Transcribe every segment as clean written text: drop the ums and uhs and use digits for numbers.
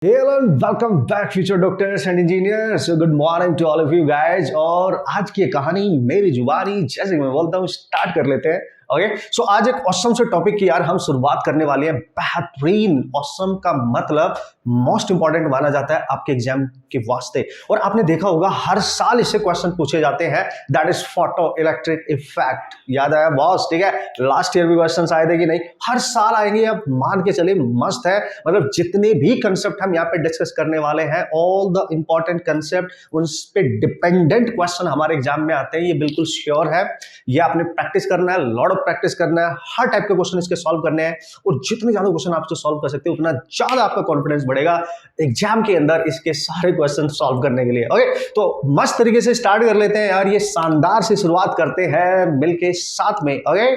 Hello and welcome back future doctors and engineers. So good morning to all of you guys. और आज की कहानी मेरी जुबानी जैसे कि मैं बोलता हूँ स्टार्ट कर लेते हैं. ओके सो आज एक ऑसम से टॉपिक की यार हम शुरुआत करने वाले हैं. बेहतरीन. ऑसम का मतलब मोस्ट इंपॉर्टेंट माना जाता है आपके एग्जाम के वास्ते. और आपने देखा होगा हर साल इससे क्वेश्चन पूछे जाते हैं. That is photo electric effect. याद आया बॉस? ठीक है, लास्ट ईयर भी क्वेश्चन आए थे कि नहीं? हर साल आएंगे. अब मान के चले मस्त है. मतलब जितने भी कंसेप्ट हम यहाँ पे डिस्कस करने वाले हैं, ऑल द इंपॉर्टेंट कंसेप्ट, उन पे डिपेंडेंट क्वेश्चन हमारे एग्जाम में आते हैं. ये बिल्कुल श्योर है. ये आपने प्रैक्टिस करना है, लॉट ऑफ प्रैक्टिस करना है. हर टाइप के क्वेश्चन इसके सॉल्व करने हैं. और जितने ज्यादा क्वेश्चन आप सॉल्व कर सकते हो उतना ज्यादा आपका कॉन्फिडेंस बढ़ेगा एग्जाम के अंदर इसके सारे क्वेश्चन सॉल्व करने के लिए. ओके तो मस्त तरीके से स्टार्ट कर लेते हैं यार. ये शानदार से शुरुआत करते हैं मिलके साथ में. Okay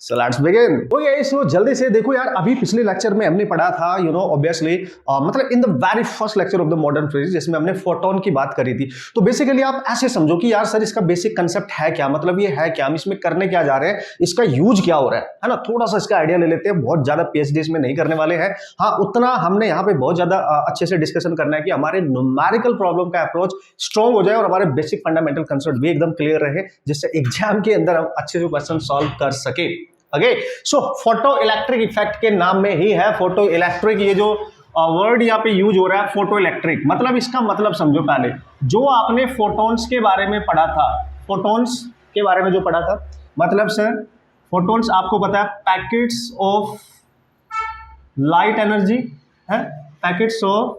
So let's begin. Okay, so जल्दी से देखो यार, अभी पिछले लेक्चर में हमने पढ़ा था ऑब्वियसली मतलब in the very first lecture of the modern physics जिसमें हमने फोटोन की बात करी थी. तो बेसिकली आप ऐसे समझो कि यार सर इसका बेसिक कंसेप्ट है क्या, मतलब ये है क्या, हम इसमें करने क्या जा रहे हैं, इसका यूज क्या हो रहा है ना. थोड़ा सा इसका आइडिया ले लेते हैं. बहुत ज्यादा पीएचडी इसमें नहीं करने वाले हैं. हाँ, उतना हमने यहाँ पे बहुत ज्यादा अच्छे से डिस्कशन करना है कि हमारे न्यूमेरिकल प्रॉब्लम का अप्रोच स्ट्रॉन्ग हो जाए और हमारे बेसिक फंडामेंटल कंसेप्ट भी एकदम क्लियर रहे, जिससे एग्जाम के अंदर हम अच्छे से क्वेश्चन सॉल्व कर सके. Okay so photo electric effect के नाम में ही है फोटो इलेक्ट्रिक. ये जो वर्ड यहाँ पे यूज हो रहा है फोटो इलेक्ट्रिक, मतलब इसका मतलब समझो. पहले जो आपने फोटोन्स के बारे में पढ़ा था, फोटोन्स के बारे में जो पढ़ा था, मतलब सर फोटोन्स आपको पता है पैकेट्स ऑफ लाइट एनर्जी है, पैकेट्स ऑफ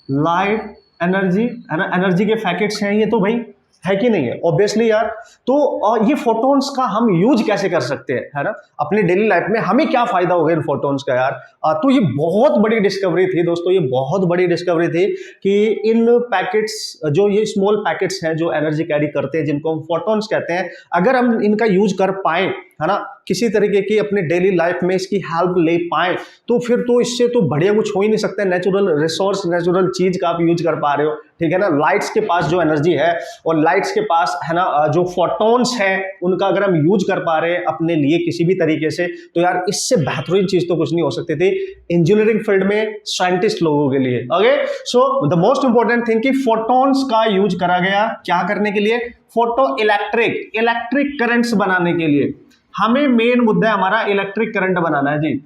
लाइट एनर्जी है ना, एनर्जी के पैकेट्स हैं ये. तो भाई है कि नहीं है? ऑब्वियसली यार. तो ये फोटोन्स का हम यूज कैसे कर सकते हैं, है ना, अपने डेली लाइफ में हमें क्या फायदा होगा इन फोटोन्स का यार. तो ये बहुत बड़ी डिस्कवरी थी दोस्तों. ये बहुत बड़ी डिस्कवरी थी कि इन पैकेट्स, जो ये स्मॉल पैकेट्स हैं जो एनर्जी कैरी करते हैं, जिनको हम फोटोन्स कहते हैं, अगर हम इनका यूज कर पाए, है ना, किसी तरीके की अपने डेली लाइफ में इसकी हेल्प ले पाए, तो फिर तो इससे तो बढ़िया कुछ हो ही नहीं सकता. नेचुरल रिसोर्स, नेचुरल चीज का आप यूज कर पा रहे हो, ठीक है ना. लाइट्स के पास जो एनर्जी है और लाइट्स के पास, है ना, जो फोटोन्स हैं उनका अगर हम यूज कर पा रहे हैं अपने लिए किसी भी तरीके से, तो यार इससे बेहतरीन चीज तो कुछ नहीं हो सकती थी इंजीनियरिंग फील्ड में साइंटिस्ट लोगों के लिए. Okay so the most important thing कि फोटोन्स का यूज करा गया क्या करने के लिए? फोटो इलेक्ट्रिक करंट्स बनाने के लिए. हमें मेन मुद्दा है हमारा इलेक्ट्रिक करंट बनाना है जी.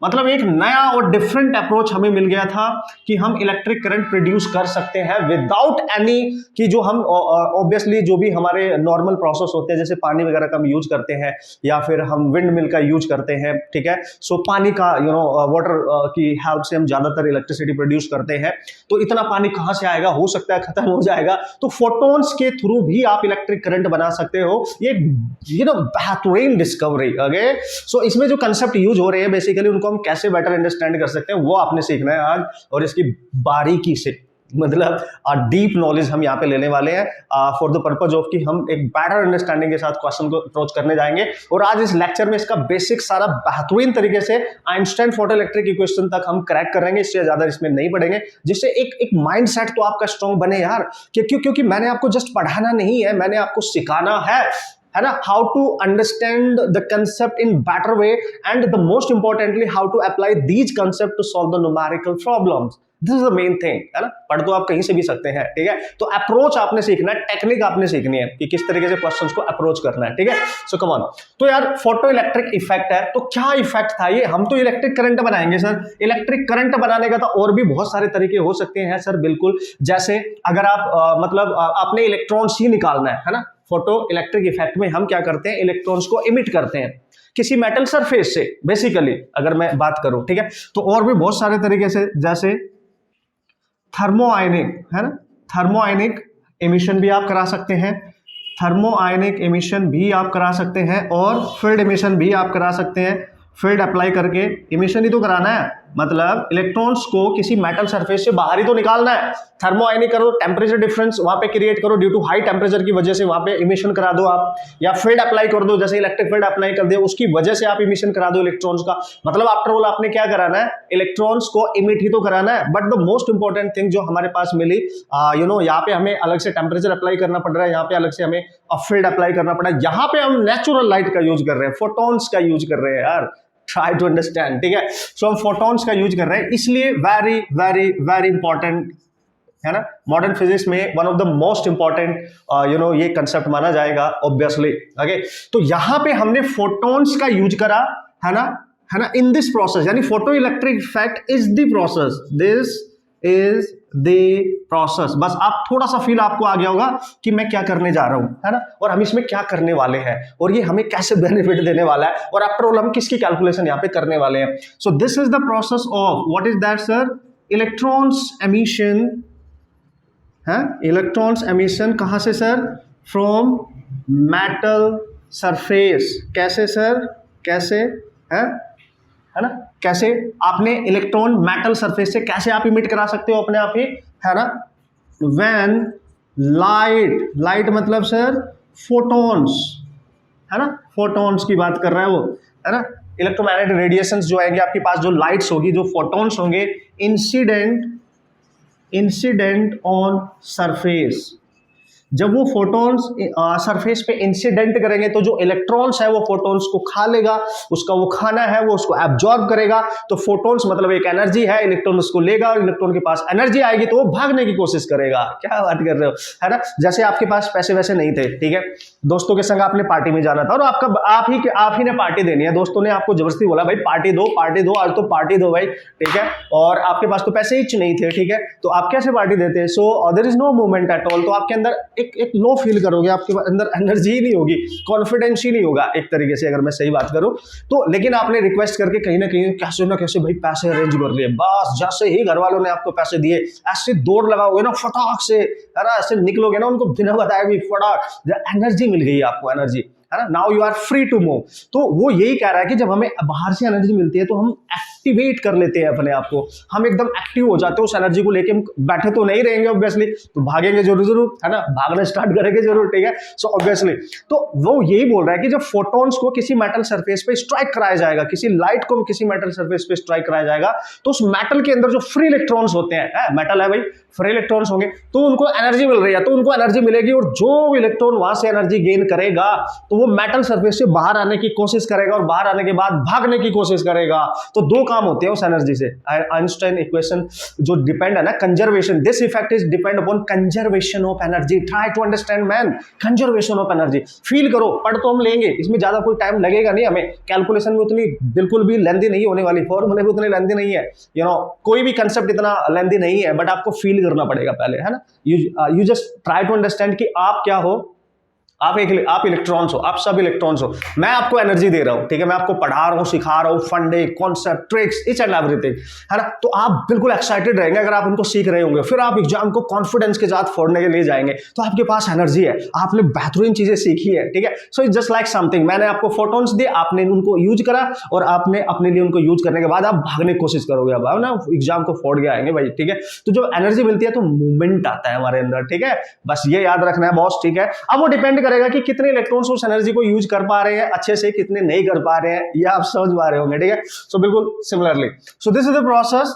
मतलब एक नया और डिफरेंट अप्रोच हमें मिल गया था कि हम इलेक्ट्रिक करंट प्रोड्यूस कर सकते हैं विदाउट एनी कि जो हम ऑब्वियसली जो भी हमारे नॉर्मल प्रोसेस होते हैं, जैसे पानी वगैरह का हम यूज करते हैं या फिर हम विंड मिल का यूज करते हैं, ठीक है. सो पानी का वाटर की हेल्प से हम ज्यादातर इलेक्ट्रिसिटी प्रोड्यूस करते हैं. तो इतना पानी कहाँ से आएगा? हो सकता है खत्म हो जाएगा. तो फोटोन्स के थ्रू भी आप इलेक्ट्रिक करंट बना सकते हो. ये बेहतरीन डिस्कवरी. ओके सो इसमें जो कंसेप्ट यूज हो रहे हैं बेसिकली उनको हम कैसे बेटर अंडरस्टैंड कर सकते हैं वो आपने सीखना है आज. और इसकी बारीकी से, मतलब डीप नॉलेज हम यहाँ पे लेने वाले हैं फॉर द पर्पज ऑफ कि हम एक बेटर अंडरस्टैंडिंग के साथ क्वेश्चन को अप्रोच करने जाएंगे. और आज इस लेक्चर में इसका बेसिक सारा बेहतरीन तरीके से आइंस्टाइन फोटो इलेक्ट्रिक इक्वेशन तक हम क्रैक करेंगे. इससे ज्यादा इसमें नहीं पढ़ेंगे, जिससे एक माइंड सेट तो आपका स्ट्रॉन्ग बने यार. क्योंकि मैंने आपको जस्ट पढ़ाना नहीं है, मैंने आपको सिखाना है ना, how to understand the concept in better way and the most importantly how to apply these concept to solve the numerical problems. This is the main thing, है ना. पढ़ तो आप कहीं से भी सकते हैं, ठीक है. तो अप्रोच आपने सीखना है, टेक्निक आपने सीखनी है कि किस तरीके से क्वेश्चंस को अप्रोच करना है, ठीक है. सो कम ऑन. तो यार फोटो इलेक्ट्रिक इफेक्ट है, तो क्या इफेक्ट था ये? हम तो इलेक्ट्रिक करंट बनाएंगे सर. इलेक्ट्रिक करंट बनाने का तो और भी बहुत सारे तरीके हो सकते हैं सर. बिल्कुल, जैसे अगर आप मतलब आपने इलेक्ट्रॉन्स ही निकालना है ना. फोटो इलेक्ट्रिक इफेक्ट में हम क्या करते हैं? इलेक्ट्रॉन्स को इमिट करते हैं किसी मेटल सरफेस से, बेसिकली अगर मैं बात करूं, ठीक है. तो और भी बहुत सारे तरीके से, जैसे थर्मोआयनिक, है ना, थर्मोआयनिक एमिशन भी आप करा सकते हैं. थर्मोआयनिक एमिशन भी आप करा सकते हैं और फील्ड एमिशन भी आप करा सकते हैं. फील्ड अप्लाई करके एमिशन ही तो कराना है, मतलब इलेक्ट्रॉन्स को किसी मेटल सरफेस से बाहर ही तो निकालना है. थर्मोआयनिक करो, टेम्परेचर डिफरेंस वहां पे क्रिएट करो, ड्यू टू हाई टेम्परेचर की वजह से वहां पे इमिशन करा दो आप, या फील्ड अप्लाई कर दो, जैसे इलेक्ट्रिक फील्ड अप्लाई कर दे उसकी वजह से आप इमिशन करा दो इलेक्ट्रॉन्स का. मतलब आफ्टर ऑल आपने क्या कराना है? इलेक्ट्रॉन्स को इमिट ही तो कराना है. But the most important thing जो हमारे पास मिली, यहाँ पे हमें अलग से टेम्परेचर अप्लाई करना पड़ रहा है, यहाँ पे अलग से हमें फील्ड अप्लाई करना पड़ा है. यहाँ पे हम नेचुरल लाइट का यूज कर रहे हैं, फोटोन्स का यूज कर रहे हैं यार. ट्राई टू अंडरस्टैंड, ठीक है। सो हम फोटॉन्स का यूज कर रहे हैं, इसलिए वेरी वेरी वेरी इंपॉर्टेंट है ना, मॉडर्न फिजिक्स में one of the most important ये कंसेप्ट माना जाएगा ऑब्वियसली। ओके, तो यहां पे हमने फोटॉन्स का यूज करा है ना, इन दिस प्रोसेस, यानी photo electric effect is the process, this is the process. बस आप थोड़ा सा फील आपको आ गया होगा कि मैं क्या करने जा रहा हूं, है ना, और हम इसमें क्या करने वाले हैं और ये हमें कैसे बेनिफिट देने वाला है, और आफ्टर ऑल हम किसकी कैलकुलेशन यहां पे करने वाले हैं। सो this is the process of what is that sir, electrons emission है, इलेक्ट्रॉन्स एमिशन कहां से सर, फ्रॉम मेटल सरफेस। कैसे सर, कैसे है ना, कैसे आपने इलेक्ट्रॉन मेटल सरफेस से कैसे आप इमिट करा सकते हो अपने आप ही, है ना, व्हेन लाइट मतलब सर फोटॉन्स, है ना, फोटॉन्स की बात कर रहा है वो, है ना, इलेक्ट्रोमैग्नेटिक रेडिएशंस जो आएंगे आपके पास, जो लाइट्स होगी, जो फोटॉन्स होंगे, इंसिडेंट ऑन सरफेस। जब वो फोटॉन्स सरफेस पे इंसिडेंट करेंगे तो जो इलेक्ट्रॉन्स है वो फोटॉन्स को खा लेगा, उसका वो खाना है, वो उसको एब्जॉर्ब करेगा। तो फोटॉन्स मतलब एक एनर्जी है, इलेक्ट्रॉन उसको लेगा और इलेक्ट्रॉन के पास एनर्जी आएगी तो वो भागने की कोशिश करेगा। क्या बात कर रहे हो, है ना। जैसे आपके पास पैसे वैसे नहीं थे, ठीक है, दोस्तों के संग आपने पार्टी में जाना था और आप ही ने पार्टी देनी है, दोस्तों ने आपको जबरदस्ती बोला भाई पार्टी दो आज तो पार्टी दो भाई, ठीक है, और आपके पास तो पैसे ही नहीं थे, ठीक है, तो आप कैसे पार्टी देते? So there is no movement at all. तो आपके अंदर एक लो फील करोगे, आपके अंदर एनर्जी ही नहीं होगी, कॉन्फिडेंस ही नहीं होगा एक तरीके से, अगर मैं सही बात करूं तो। लेकिन आपने रिक्वेस्ट करके कहीं ना कैसे भाई पैसे अरेंज कर लिए, बस जैसे ही घर वालों ने आपको पैसे दिए ऐसे दौड़ लगाओगे ना फटाक से, है ना, ऐसे निकलोगे ना, उनको बिना बताए भी फटाक, एनर्जी मिल गई आपको, एनर्जी, है ना, now you are free to move. तो वो यही कह रहा है कि जब हमें बाहर से एनर्जी मिलती है तो हम एक्टिवेट कर लेते हैं अपने आप को, हम एकदम एक्टिव हो जाते हैं उस एनर्जी को लेके। हम बैठे तो नहीं रहेंगे ऑब्वियसली, तो भागेंगे जरूर, है ना, भागना स्टार्ट करेंगे जरूर, ठीक है। सो ऑब्वियसली तो वो यही बोल रहा है कि जब फोटॉन्स को किसी मेटल सरफेस पे स्ट्राइक कराया जाएगा, किसी लाइट को किसी मेटल सरफेस पे स्ट्राइक कराया जाएगा, तो उस मेटल के अंदर जो फ्री इलेक्ट्रॉन्स होते हैं, मेटल है भाई, फ्री इलेक्ट्रॉन्स होंगे, तो उनको एनर्जी मिल रही है, तो उनको एनर्जी मिलेगी, और जो इलेक्ट्रॉन वहां से एनर्जी गेन करेगा तो वो मेटल सरफेस से बाहर आने की कोशिश करेगा, और बाहर आने के बाद भागने की कोशिश करेगा। तो दो काम होते हैं उस एनर्जी से। आइंस्टाइन इक्वेशन जो डिपेंड है ना, conservation, this effect is depend upon conservation of energy. Try to understand man, conservation of energy, feel करो। पढ़ तो हम लेंगे, इसमें ज्यादा कोई टाइम लगेगा नहीं हमें, कैलकुलेशन में उतनी बिल्कुल भी लेंदी नहीं होने वाली, फॉर्मूले भी उतने लेंदी नहीं है, कोई भी कंसेप्ट इतना लेंदी नहीं है, बट आपको फील करना पड़ेगा पहले, है ना। You just try to understand कि आप क्या हो, आप इलेक्ट्रॉन्स हो, आप सब इलेक्ट्रॉन्स हो। मैं आपको एनर्जी दे रहा हूं, ठीक है, मैं आपको पढ़ा रहा हूं, सिखा रहा हूं, फंडे, concept, tricks, each and everything, है ना। तो आप बिल्कुल एक्साइटेड रहेंगे अगर आप उनको सीख रहे होंगे, फिर आप एग्जाम को कॉन्फिडेंस के साथ फोड़ने के लिए जाएंगे, तो आपके पास एनर्जी है, आपने बेहतरीन चीजें सीखी है, ठीक है। So it's just like something, मैंने आपको फोटॉन्स दिए, आपने उनको यूज करा, और आपने अपने लिए उनको यूज करने के बाद आप भागने की कोशिश करोगे, अब ना एग्जाम को फोड़ के आएंगे भाई, ठीक है। तो जब एनर्जी मिलती है तो मूवमेंट आता है हमारे अंदर, ठीक है, बस ये याद रखना है बॉस, ठीक है। अब वो डिपेंड करेगा कि कितने इलेक्ट्रॉन्स उस एनर्जी को यूज कर पा रहे हैं अच्छे से, कितने नहीं कर पा रहे हैं, ये आप समझ पा रहे होंगे, ठीक है। सो बिल्कुल similarly, so this is the process,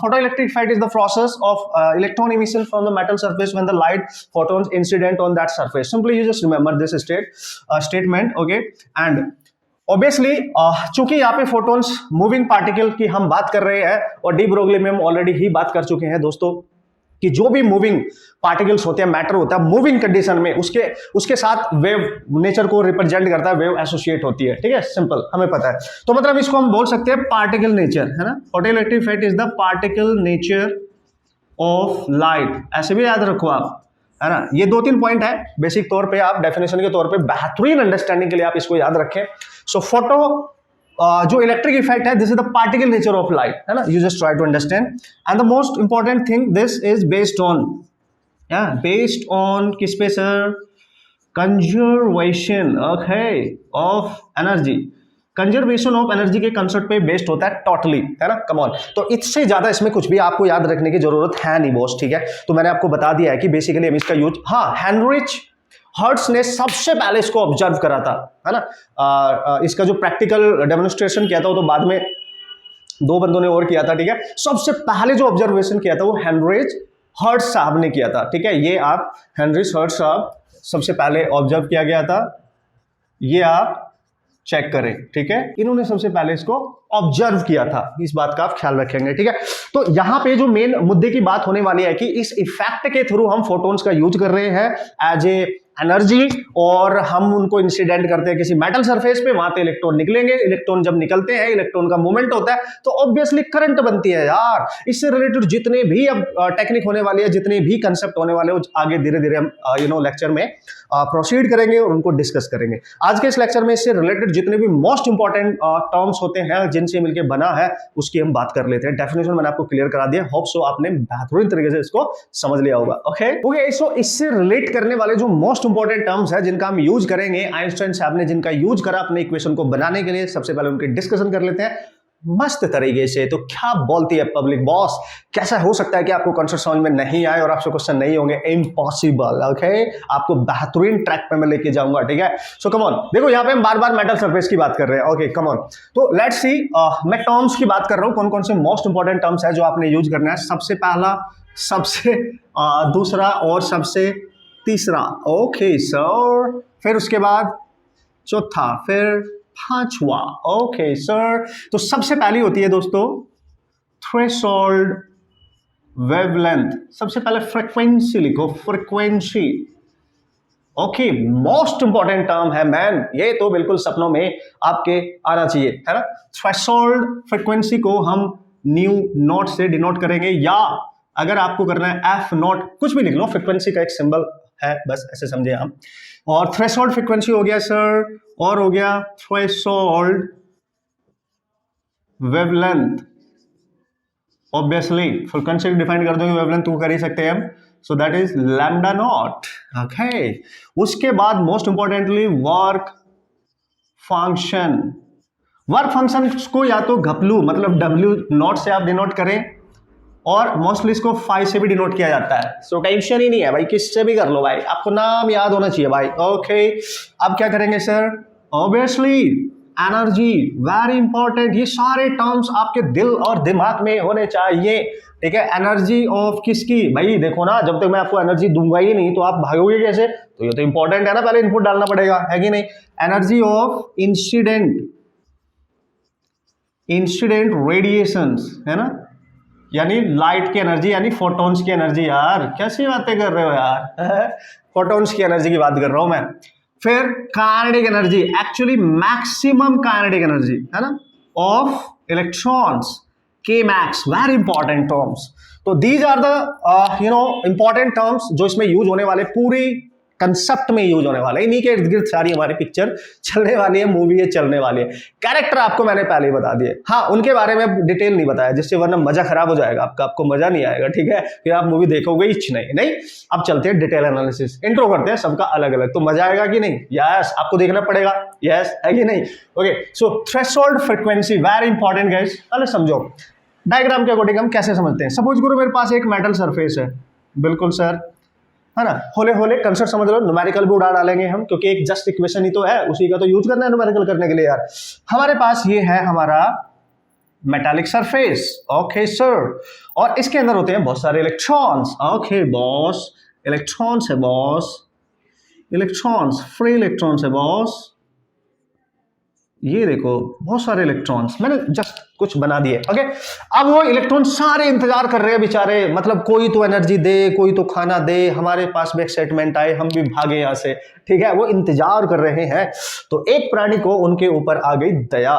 photoelectric effect is the process of electron emission from the metal surface when the light photons incident on that surface. Simply you just remember this statement, okay. And obviously चूंकि यहाँ पे photons moving particle की हम बात कर रहे हैं, और डी ब्रोगली में हम ऑलरेडी ही बात कर चुके हैं दोस्तों कि जो भी मूविंग पार्टिकल्स होते हैं, मैटर होता है, मूविंग कंडीशन में उसके साथ वेव नेचर को रिप्रेजेंट करता है, वेव एसोसिएट होती है, ठीक है, सिंपल, हमें पता है। तो मतलब इसको हम बोल सकते हैं पार्टिकल नेचर, है ना। Photoelectric effect is the particle nature of light, ऐसे भी याद रखो आप, है ना। ये 2-3 पॉइंट है बेसिक तौर पे, आप डेफिनेशन के तौर पे बेहतरीन अंडरस्टैंडिंग के लिए आप इसको याद रखें। सो फोटो जो इलेक्ट्रिक इफेक्ट है, this is the particle nature of light, है ना। You just try to understand, and the most important thing, this is based on किस पे sir, conservation, okay, of energy, conservation of energy के concept पे based होता है totally, है ना। कम ऑन, तो इससे ज्यादा इसमें कुछ भी आपको याद रखने की जरूरत है नहीं बॉस, ठीक है। तो मैंने आपको बता दिया है कि बेसिकली हम इसका यूज, हाँ, हेनरिच हर्ट्ज ने सबसे पहले इसको ऑब्जर्व करा था, है ना। इसका जो प्रैक्टिकल डेमोन्स्ट्रेशन किया था वो तो बाद में 2 बंदों ने और किया था, ठीक है। सबसे पहले जो ऑब्जर्वेशन किया था वो हेनरिच हर्ट्ज साहब ने किया था, ठीक है। ये आप हेनरिच हर्ट्ज साहब सबसे पहले ऑब्जर्व किया गया था, ये आप चेक करें, ठीक है। इन्होंने सबसे पहले इसको ऑब्जर्व किया था, इस बात का आप ख्याल रखेंगे, ठीक है। तो यहां पे जो मेन मुद्दे की बात होने वाली है कि इस इफेक्ट के थ्रू हम फोटोन्स का यूज कर रहे हैं एज ए एनर्जी, और हम उनको इंसिडेंट करते हैं किसी मेटल सरफेस पे, वहां पे इलेक्ट्रॉन निकलेंगे। इलेक्ट्रॉन जब निकलते हैं, इलेक्ट्रॉन का मूवमेंट होता है तो ऑब्वियसली करंट बनती है यार। इससे रिलेटेड जितने भी अब टेक्निक होने वाली है, जितने भी कंसेप्ट होने वाले, आगे धीरे धीरे हम लेक्चर में प्रोसीड करेंगे और उनको डिस्कस करेंगे। आज के इस लेक्चर में इससे रिलेटेड जितने भी मोस्ट इंपॉर्टेंट टर्म्स होते हैं जिनसे मिलकर बना है, उसकी हम बात कर लेते हैं। डेफिनेशन मैंने आपको क्लियर करा दिया, होप सो आपने बेहतरीन तरीके से इसको समझ लिया होगा। ओके, सो इससे रिलेट करने वाले जो मोस्ट इंपॉर्टेंट टर्म्स है जिनका हम यूज करेंगे, आइंस्टाइन साहब ने जिनका यूज करा अपने इक्वेशन को बनाने के लिए, सबसे पहले उनकी डिस्कशन कर लेते हैं मस्त तरीके से। तो क्या बोलती है पब्लिक बॉस, कैसा हो सकता है कि आपको कॉन्सेप्ट समझ में नहीं आए और आपसे क्वेश्चन नहीं होंगे? इम्पॉसिबल। ओके, आपको बेहतरीन ट्रैक पे मैं लेके जाऊंगा, ठीक है। सो कम ऑन, देखो यहाँ पे हम बार बार मेटल सरफेस की बात कर रहे हैं। ओके कम ऑन, तो लेट्स सी, मैं टर्म्स की बात कर रहा हूँ, कौन कौन से मोस्ट इंपॉर्टेंट टर्म्स है जो आपने यूज करना है। सबसे पहला, सबसे दूसरा और सबसे तीसरा। ओके सर, फिर उसके बाद चौथा, फिर पांचवा। ओके सर, तो सबसे पहली होती है दोस्तों थ्रेशोल्ड वेवलेंथ। सबसे पहले फ्रीक्वेंसी लिखो, frequency. Okay, most important term है मैन, ये तो बिल्कुल सपनों में आपके आना चाहिए, है ना। थ्रेशोल्ड फ्रीक्वेंसी को हम न्यू नॉट से डिनोट करेंगे, या अगर आपको करना है एफ नॉट, कुछ भी लिख लो, फ्रीक्वेंसी का एक सिंबल है, बस ऐसे समझे हम। और थ्रेशोल्ड फ्रीक्वेंसी हो गया सर, और हो गया threshold wavelength. Obviously frequency define कर दोगे, वेवलेंथ तो कर ही सकते हैं हम, so that is lambda naught. Okay, उसके बाद most importantly work function. Work function को या तो घपलू मतलब डब्ल्यू नॉट से आप डिनोट करें, और मोस्टली इसको 5 से भी डिनोट किया जाता है। सो टेंशन ही नहीं है भाई, किससे भी कर लो भाई, आपको नाम याद होना चाहिए भाई। ओके, अब क्या करेंगे sir? Obviously energy, very important. ये सारे टर्म्स आपके दिल और दिमाग में होने चाहिए, ठीक है। एनर्जी ऑफ किसकी? भाई देखो ना, जब तक मैं आपको एनर्जी दूंगा ही नहीं तो आप भागोगे कैसे? तो ये तो इंपॉर्टेंट है ना, पहले इनपुट डालना पड़ेगा, है कि नहीं। एनर्जी ऑफ इंसिडेंट रेडिएशंस, है ना, यानी लाइट की एनर्जी, यानी फोटॉन्स की एनर्जी। यार कैसी बातें कर रहे हो यार, फोटॉन्स की एनर्जी की बात कर रहा हूं मैं। फिर kinetic energy, actually maximum kinetic energy, है ना, of electrons, K max, very important terms. तो these are the important terms जो इसमें यूज होने वाले, पूरी कंसेप्ट में यूज होने वाला है। इन्हीं के इर्द गिर्द सारी हमारी पिक्चर चलने वाली है, मूवी है चलने वाली है। कैरेक्टर आपको मैंने पहले ही बता दिए, हाँ उनके बारे में डिटेल नहीं बताया, जिससे वरना मजा खराब हो जाएगा आपका, आपको मजा नहीं आएगा, ठीक है। फिर आप मूवी देखोगे ही नहीं। अब चलते हैं डिटेल एनालिसिस, इंट्रो करते हैं सबका अलग अलग, तो मजा आएगा कि नहीं? यस, आपको देखना पड़ेगा, यस है कि नहीं। Okay, so threshold frequency very important guys. पहले समझो डायग्राम के अकॉर्डिंग हम कैसे समझते हैं। सपोज करो मेरे पास एक मेटल सरफेस है, बिल्कुल सर, है ना। होले होले कंसेप्ट समझ लो, न्यूमेरिकल भी उड़ा डालेंगे हम, क्योंकि एक जस्ट इक्वेशन ही तो है, उसी का तो यूज करना है न्यूमेरिकल करने के लिए यार। हमारे पास ये है हमारा मेटालिक सरफेस, ओके सर, और इसके अंदर होते हैं बहुत सारे इलेक्ट्रॉन्स। ओके बॉस, इलेक्ट्रॉन्स है बॉस, इलेक्ट्रॉन्स, फ्री इलेक्ट्रॉन्स है बॉस। ये देखो बहुत सारे इलेक्ट्रॉन्स, मैंने जस्ट कुछ बना दिए। ओके, अब वो इलेक्ट्रॉन सारे इंतजार कर रहे हैं बेचारे, मतलब कोई तो एनर्जी दे, कोई तो खाना दे, हमारे पास भी एक्साइटमेंट आए, हम भी भागे यहां से, ठीक है। वो इंतजार कर रहे हैं। तो एक प्राणी को उनके ऊपर आ गई दया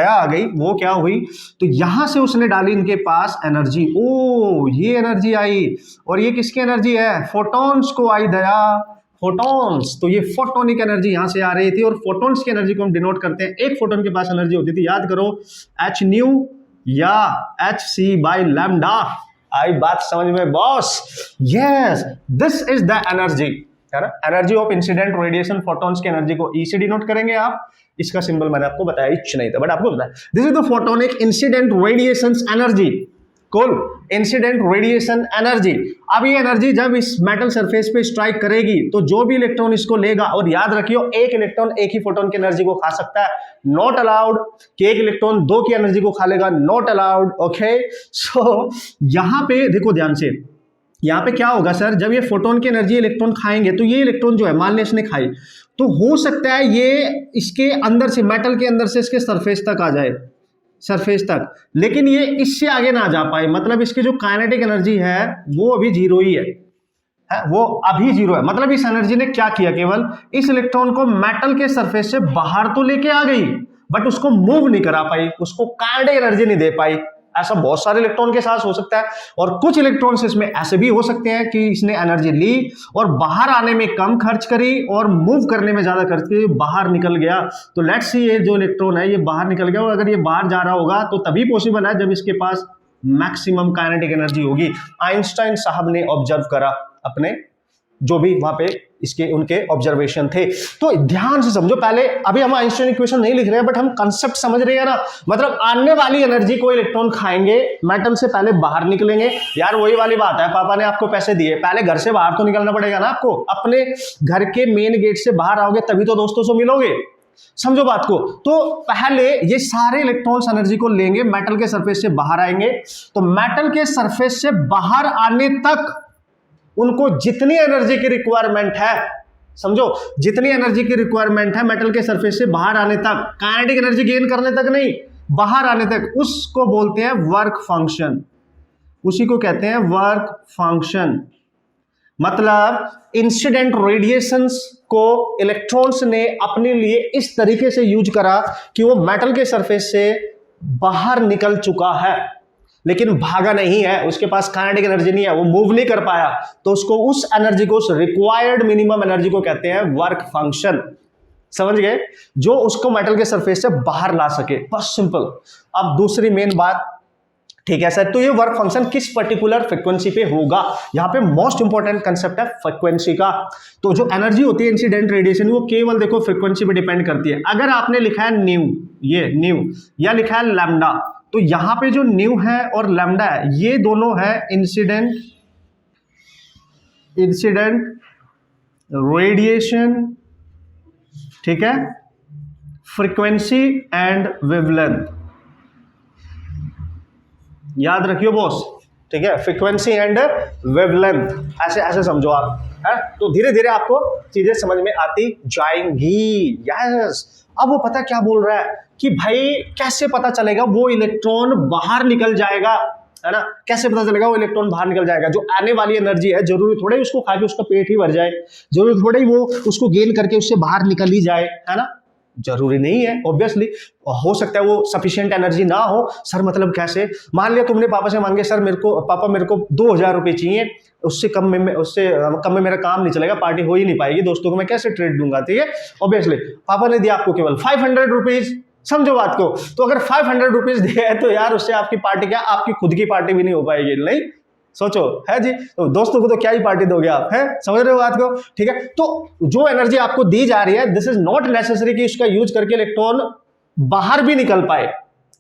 आ गई। वो क्या हुई? तो यहां से उसने डाली इनके पास एनर्जी। ओ ये एनर्जी आई, और ये किसकी एनर्जी है? फोटॉन्स को आई दया, फोटॉन्स। तो ये फोटोनिक एनर्जी यहां से आ रही थी, और फोटॉन्स की एनर्जी को हम डिनोट करते हैं, एक फोटोन के पास एनर्जी होती थी, याद करो, एच न्यू या एच सी बाई लैम्डा। आई बात समझ में boss? Yes, this is the energy, है ना। Energy of incident radiation, photons की एनर्जी को ई से डिनोट करेंगे आप। इसका सिंबल मैंने आपको बताया, इच नहीं था बट आपको बताया। This is the photonic incident radiation energy, कुल इंसिडेंट रेडिएशन एनर्जी। अब ये एनर्जी जब इस मेटल सरफेस पे स्ट्राइक करेगी तो जो भी इलेक्ट्रॉन इसको लेगा, और याद रखियो एक इलेक्ट्रॉन एक ही फोटोन की एनर्जी को खा सकता है, नॉट अलाउड कि एक इलेक्ट्रॉन दो की एनर्जी को खा लेगा, नॉट अलाउड। ओके, सो यहां पे देखो ध्यान से, यहाँ पे क्या होगा सर, जब ये फोटोन की एनर्जी इलेक्ट्रॉन खाएंगे तो ये इलेक्ट्रॉन जो है, मान लें इसने खाई, तो हो सकता है ये इसके अंदर से, मेटल के अंदर से इसके सरफेस तक आ जाए, सरफेस तक, लेकिन ये इससे आगे ना जा पाए। मतलब इसकी जो काइनेटिक एनर्जी है वो अभी जीरो ही है, वो अभी जीरो है। मतलब इस एनर्जी ने क्या किया, केवल इस इलेक्ट्रॉन को मेटल के सरफेस से बाहर तो लेके आ गई, बट उसको मूव नहीं करा पाई, उसको काइनेटिक एनर्जी नहीं दे पाई। ऐसा बहुत सारे इलेक्ट्रॉन के साथ हो सकता है, और कुछ इलेक्ट्रॉन्स इसमें ऐसे भी हो सकते हैं कि इसने एनर्जी ली और बाहर आने में कम खर्च करी और मूव करने में ज्यादा खर्च करी, बाहर निकल गया। तो लेट्स सी ये जो इलेक्ट्रॉन है ये बाहर निकल गया, और अगर ये बाहर जा रहा होगा तो तभी पॉसिबल है जब इसके पास मैक्सिमम काइनेटिक एनर्जी होगी। आइंस्टाइन साहब ने ऑब्जर्व करा अपने जो भी वहां पे इसके उनके ऑब्जर्वेशन थे। तो ध्यान से समझो, पहले अभी हम आइंस्टाइन इक्वेशन नहीं लिख रहे हैं, बट हम कंसेप्ट समझ रहे हैं ना। मतलब आने वाली एनर्जी को इलेक्ट्रॉन खाएंगे, मेटल से पहले बाहर निकलेंगे। यार वही वाली बात है, पापा ने आपको पैसे दिए, पहले घर से बाहर तो निकलना पड़ेगा ना आपको, अपने घर के मेन गेट से बाहर आओगे तभी तो दोस्तों से मिलोगे। समझो बात को। तो पहले ये सारे इलेक्ट्रॉन्स एनर्जी को लेंगे, मेटल के सरफेस से बाहर आएंगे, तो मेटल के सरफेस से बाहर आने तक उनको जितनी एनर्जी की रिक्वायरमेंट है, समझो जितनी एनर्जी की रिक्वायरमेंट है मेटल के सरफेस से बाहर आने तक, काइनेटिक एनर्जी गेन करने तक नहीं, बाहर आने तक, उसको बोलते हैं वर्क फंक्शन। उसी को कहते हैं वर्क फंक्शन। मतलब इंसिडेंट रेडिएशंस को इलेक्ट्रॉन्स ने अपने लिए इस तरीके से यूज करा कि वो मेटल के सरफेस से बाहर निकल चुका है, लेकिन भागा नहीं है, उसके पास काइनेटिक एनर्जी नहीं है, वो मूव नहीं कर पाया, तो उसको उस एनर्जी को, उस रिक्वायर्ड मिनिमम एनर्जी को कहते हैं वर्क फंक्शन। समझ गए? जो उसको मेटल के सरफेस से बाहर ला सके, बस सिंपल। अब दूसरी मेन बात, ठीक है सर, तो ये वर्क फंक्शन किस पर्टिकुलर फ्रीक्वेंसी पे होगा? यहाँ पे मोस्ट इंपॉर्टेंट कंसेप्ट है फ्रीक्वेंसी का। तो जो एनर्जी होती है इंसिडेंट रेडिएशन, वो केवल देखो फ्रीक्वेंसी पे डिपेंड करती है। अगर आपने लिखा है न्यू, ये न्यू, या लिखा है लैम्डा, तो यहां पे जो न्यू है और लैम्डा है, ये दोनों है इंसिडेंट रेडिएशन, ठीक है, फ्रीक्वेंसी एंड वेवलेंथ। याद रखियो बॉस, ठीक है, फ्रीक्वेंसी एंड वेवलेंथ, ऐसे ऐसे समझो आप, है? तो धीरे धीरे आपको चीजें समझ में आती जाएंगी। यस। अब वो पता क्या बोल रहा है कि भाई कैसे पता चलेगा वो इलेक्ट्रॉन बाहर निकल जाएगा, है ना? कैसे पता चलेगा वो इलेक्ट्रॉन बाहर निकल जाएगा? जो आने वाली एनर्जी है, जरूरी थोड़ा ही उसको खा के उसका पेट ही भर जाए, जरूरी थोड़ा ही वो उसको गेन करके उससे बाहर निकल ही जाए, है ना? जरूरी नहीं है, ऑब्वियसली। हो सकता है वो सफिशिएंट एनर्जी ना हो। सर मतलब कैसे? मान लिया तुमने पापा से मांगे, सर मेरे को पापा मेरे को 2000 रुपये चाहिए, उससे कम में मेरा काम नहीं चलेगा, पार्टी हो ही नहीं पाएगी, दोस्तों को मैं कैसे ट्रीट दूंगा? ठीक है, ऑब्वियसली पापा ने दिया आपको केवल 500 रुपीज, समझो बात को। तो अगर 500 रुपीज दिया है तो यार उससे आपकी पार्टी क्या, आपकी खुद की पार्टी भी नहीं हो पाएगी। नहीं सोचो, है जी? तो दोस्तों को तो क्या ही पार्टी दोगे आप, है? समझ रहे हो बात को? ठीक है, तो जो एनर्जी आपको दी जा रही है, दिस इज नॉट नेसेसरी कि उसका यूज करके इलेक्ट्रॉन बाहर भी निकल पाए,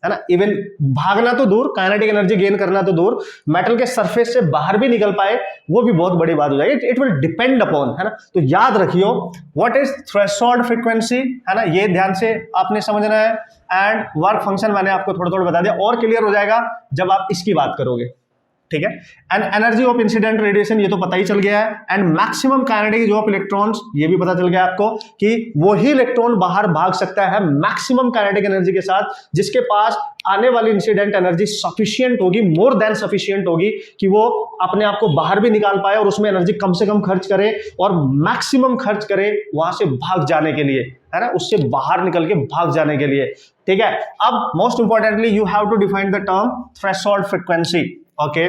है ना? इवन भागना तो दूर, काइनेटिक एनर्जी गेन करना तो दूर, मेटल के सरफेस से बाहर भी निकल पाए, वो भी बहुत बड़ी बात हो जाएगी। इट विल डिपेंड अपॉन, है ना? तो याद रखियो, व्हाट इज थ्रेशोल्ड फ्रीक्वेंसी, है ना? ये ध्यान से आपने समझना है। एंड वर्क फंक्शन मैंने आपको थोड़ा थोड़ा बता दिया, और क्लियर हो जाएगा जब आप इसकी बात करोगे, ठीक है? And energy of incident radiation, ये तो पता ही चल गया है। And maximum kinetic of electrons, ये भी पता चल गया आपको कि वही इलेक्ट्रॉन बाहर भाग सकता है मैक्सिमम काइनेटिक एनर्जी के साथ, जिसके पास आने वाली इंसिडेंट एनर्जी सफिशिएंट होगी, मोर देन सफिशिएंट होगी कि वो अपने आप को बाहर भी निकाल पाए और उसमें एनर्जी कम से कम खर्च करे और मैक्सिमम खर्च करे वहां से भाग जाने के लिए, है ना? उससे बाहर निकल के भाग जाने के लिए, ठीक है? अब most importantly you have to define the term threshold frequency. Okay,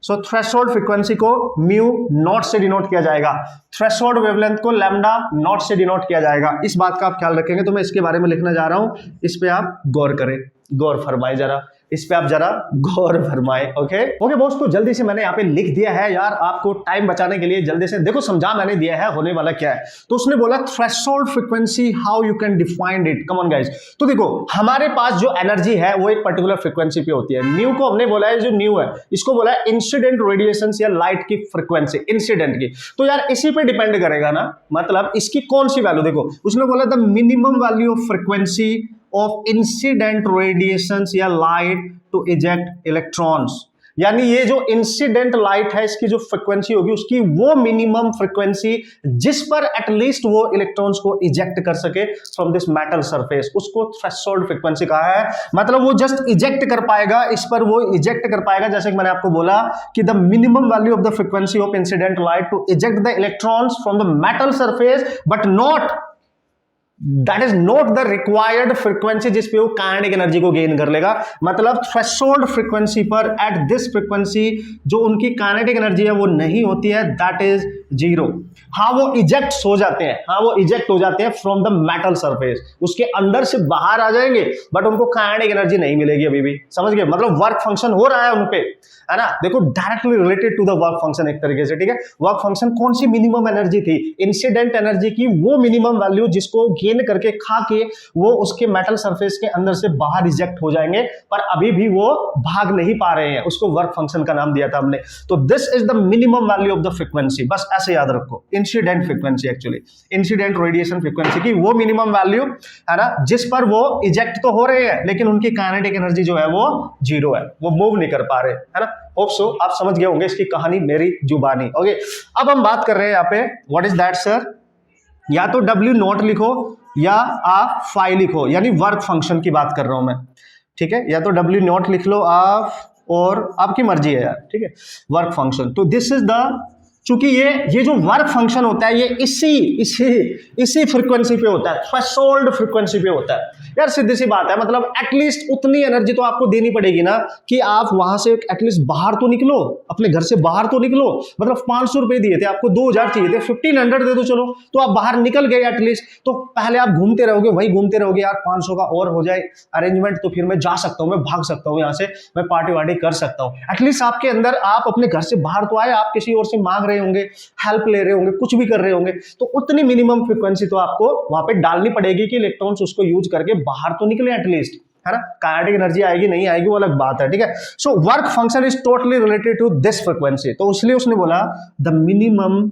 so threshold frequency को म्यू नॉट से डिनोट किया जाएगा, थ्रेशोल्ड वेवलेंथ को लैम्डा नॉट से डिनोट किया जाएगा। इस बात का आप ख्याल रखेंगे, तो मैं इसके बारे में लिखना जा रहा हूं, इस पे आप गौर करें, गौर फरमाए जरा, इस पे आप जरा गौर फरमाए। ओके बॉस, तो जल्दी से मैंने यहाँ पे लिख दिया है यार, आपको टाइम बचाने के लिए जल्दी से देखो समझा मैंने दिया है होने वाला क्या है। तो उसने बोला threshold frequency, how you can define it, come on guys. तो देखो हमारे पास जो एनर्जी है वो एक पर्टिकुलर फ्रीक्वेंसी पे होती है। न्यू को हमने बोला है, जो न्यू है इसको बोला है इंसिडेंट रेडिएशन या लाइट की फ्रीक्वेंसी, इंसिडेंट की। तो यार इसी पे डिपेंड करेगा ना, मतलब इसकी कौन सी वैल्यू, देखो उसने बोला the minimum value of frequency of incident radiations या light to eject electrons, यानी ये जो इंसिडेंट लाइट है इसकी जो फ्रीक्वेंसी होगी उसकी वो मिनिमम फ्रीक्वेंसी जिस पर एटलीस्ट वो इलेक्ट्रॉन्स को इजेक्ट कर सके फ्रॉम दिस मेटल सरफेस, उसको थ्रेशोल्ड फ्रीक्वेंसी कहा है। मतलब वो जस्ट इजेक्ट कर पाएगा, इस पर वो इजेक्ट कर पाएगा, जैसे कि मैंने आपको बोला कि the minimum value of the frequency of incident light to eject the electrons from the metal surface but not that is not the required frequency जिस पे वो काइनेटिक एनर्जी को गेन कर लेगा। मतलब थ्रेशोल्ड फ्रीक्वेंसी पर एट दिस फ्रीक्वेंसी जो उनकी काइनेटिक एनर्जी है वो नहीं होती है, दैट इज जीरो। हाँ वो इजेक्ट हो जाते हैं, हाँ वो इजेक्ट हो जाते हैं फ्रॉम द मेटल सरफेस, उसके अंदर से बाहर आ जाएंगे बट उनको काइनेटिक एनर्जी नहीं मिलेगी अभी भी, समझ गए? मतलब वर्क फंक्शन हो रहा है उनपे, है ना? देखो directly related to the work function एक तरीके से, ठीक है? वर्क फंक्शन कौन सी मिनिमम एनर्जी थी? इंसिडेंट एनर्जी की वो मिनिमम वैल्यू जिसको गेन करके खा के वो उसके मेटल सरफेस के अंदर से बाहर रिजेक्ट हो जाएंगे, पर अभी भी वो भाग नहीं पा रहे हैं, उसको वर्क फंक्शन का नाम दिया था हमने। तो this is the minimum value of the frequency, बस ऐसे याद रखो, incident frequency, actually incident radiation frequency की वो मिनिमम वैल्यू, है ना, जिस पर वो इजेक्ट तो हो रहे हैं लेकिन उनकी काइनेटिक एनर्जी जो है वो जीरो है, वो मूव नहीं कर पा रहे, है ना? होप सो आप समझ गए होंगे इसकी कहानी मेरी जुबानी। ओके, अब हम बात कर रहे हैं यहाँ पे व्हाट इज दैट सर, या तो W नॉट लिखो या आप फाई लिखो, यानी वर्क फंक्शन की बात कर रहा हूं मैं, ठीक है? या तो W नॉट लिख लो आप, और आपकी मर्जी है यार, ठीक है? वर्क फंक्शन, तो दिस इज द, चूंकि ये जो वर्क फंक्शन होता है ये इसी फ्रीक्वेंसी पे होता है, थ्रेशोल्ड फ्रीक्वेंसी पे होता है। यार सीधी सी बात है, मतलब एटलीस्ट उतनी एनर्जी तो आपको देनी पड़ेगी ना कि आप वहां से एटलीस्ट बाहर तो निकलो, अपने घर से बाहर तो निकलो। मतलब 500 रुपए दिए थे आपको, 2000 चाहिए थे, 1500 दे दो चलो, तो आप बाहर निकल गए एटलीस्ट। तो पहले आप घूमते रहोगे, वही घूमते रहोगे, यार 500 का और हो जाए अरेंजमेंट तो फिर मैं जा सकता हूँ, मैं भाग सकता हूँ यहाँ से, मैं पार्टी वार्टी कर सकता हूँ। एटलीस्ट आपके अंदर, आप अपने घर से बाहर तो आए, आप किसी और से मांग रहे होंगे, हेल्प ले रहे होंगे, कुछ भी कर रहे होंगे, तो उतनी मिनिमम फ्रीक्वेंसी तो आपको वहां पे डालनी पड़ेगी कि इलेक्ट्रॉन्स उसको यूज करके बाहर तो निकले एटलीस्ट, है ना? काइनेटिक एनर्जी आएगी नहीं आएगी वो अलग बात है, ठीक है? So work function is totally related to this frequency, तो इसलिए उसने बोला the minimum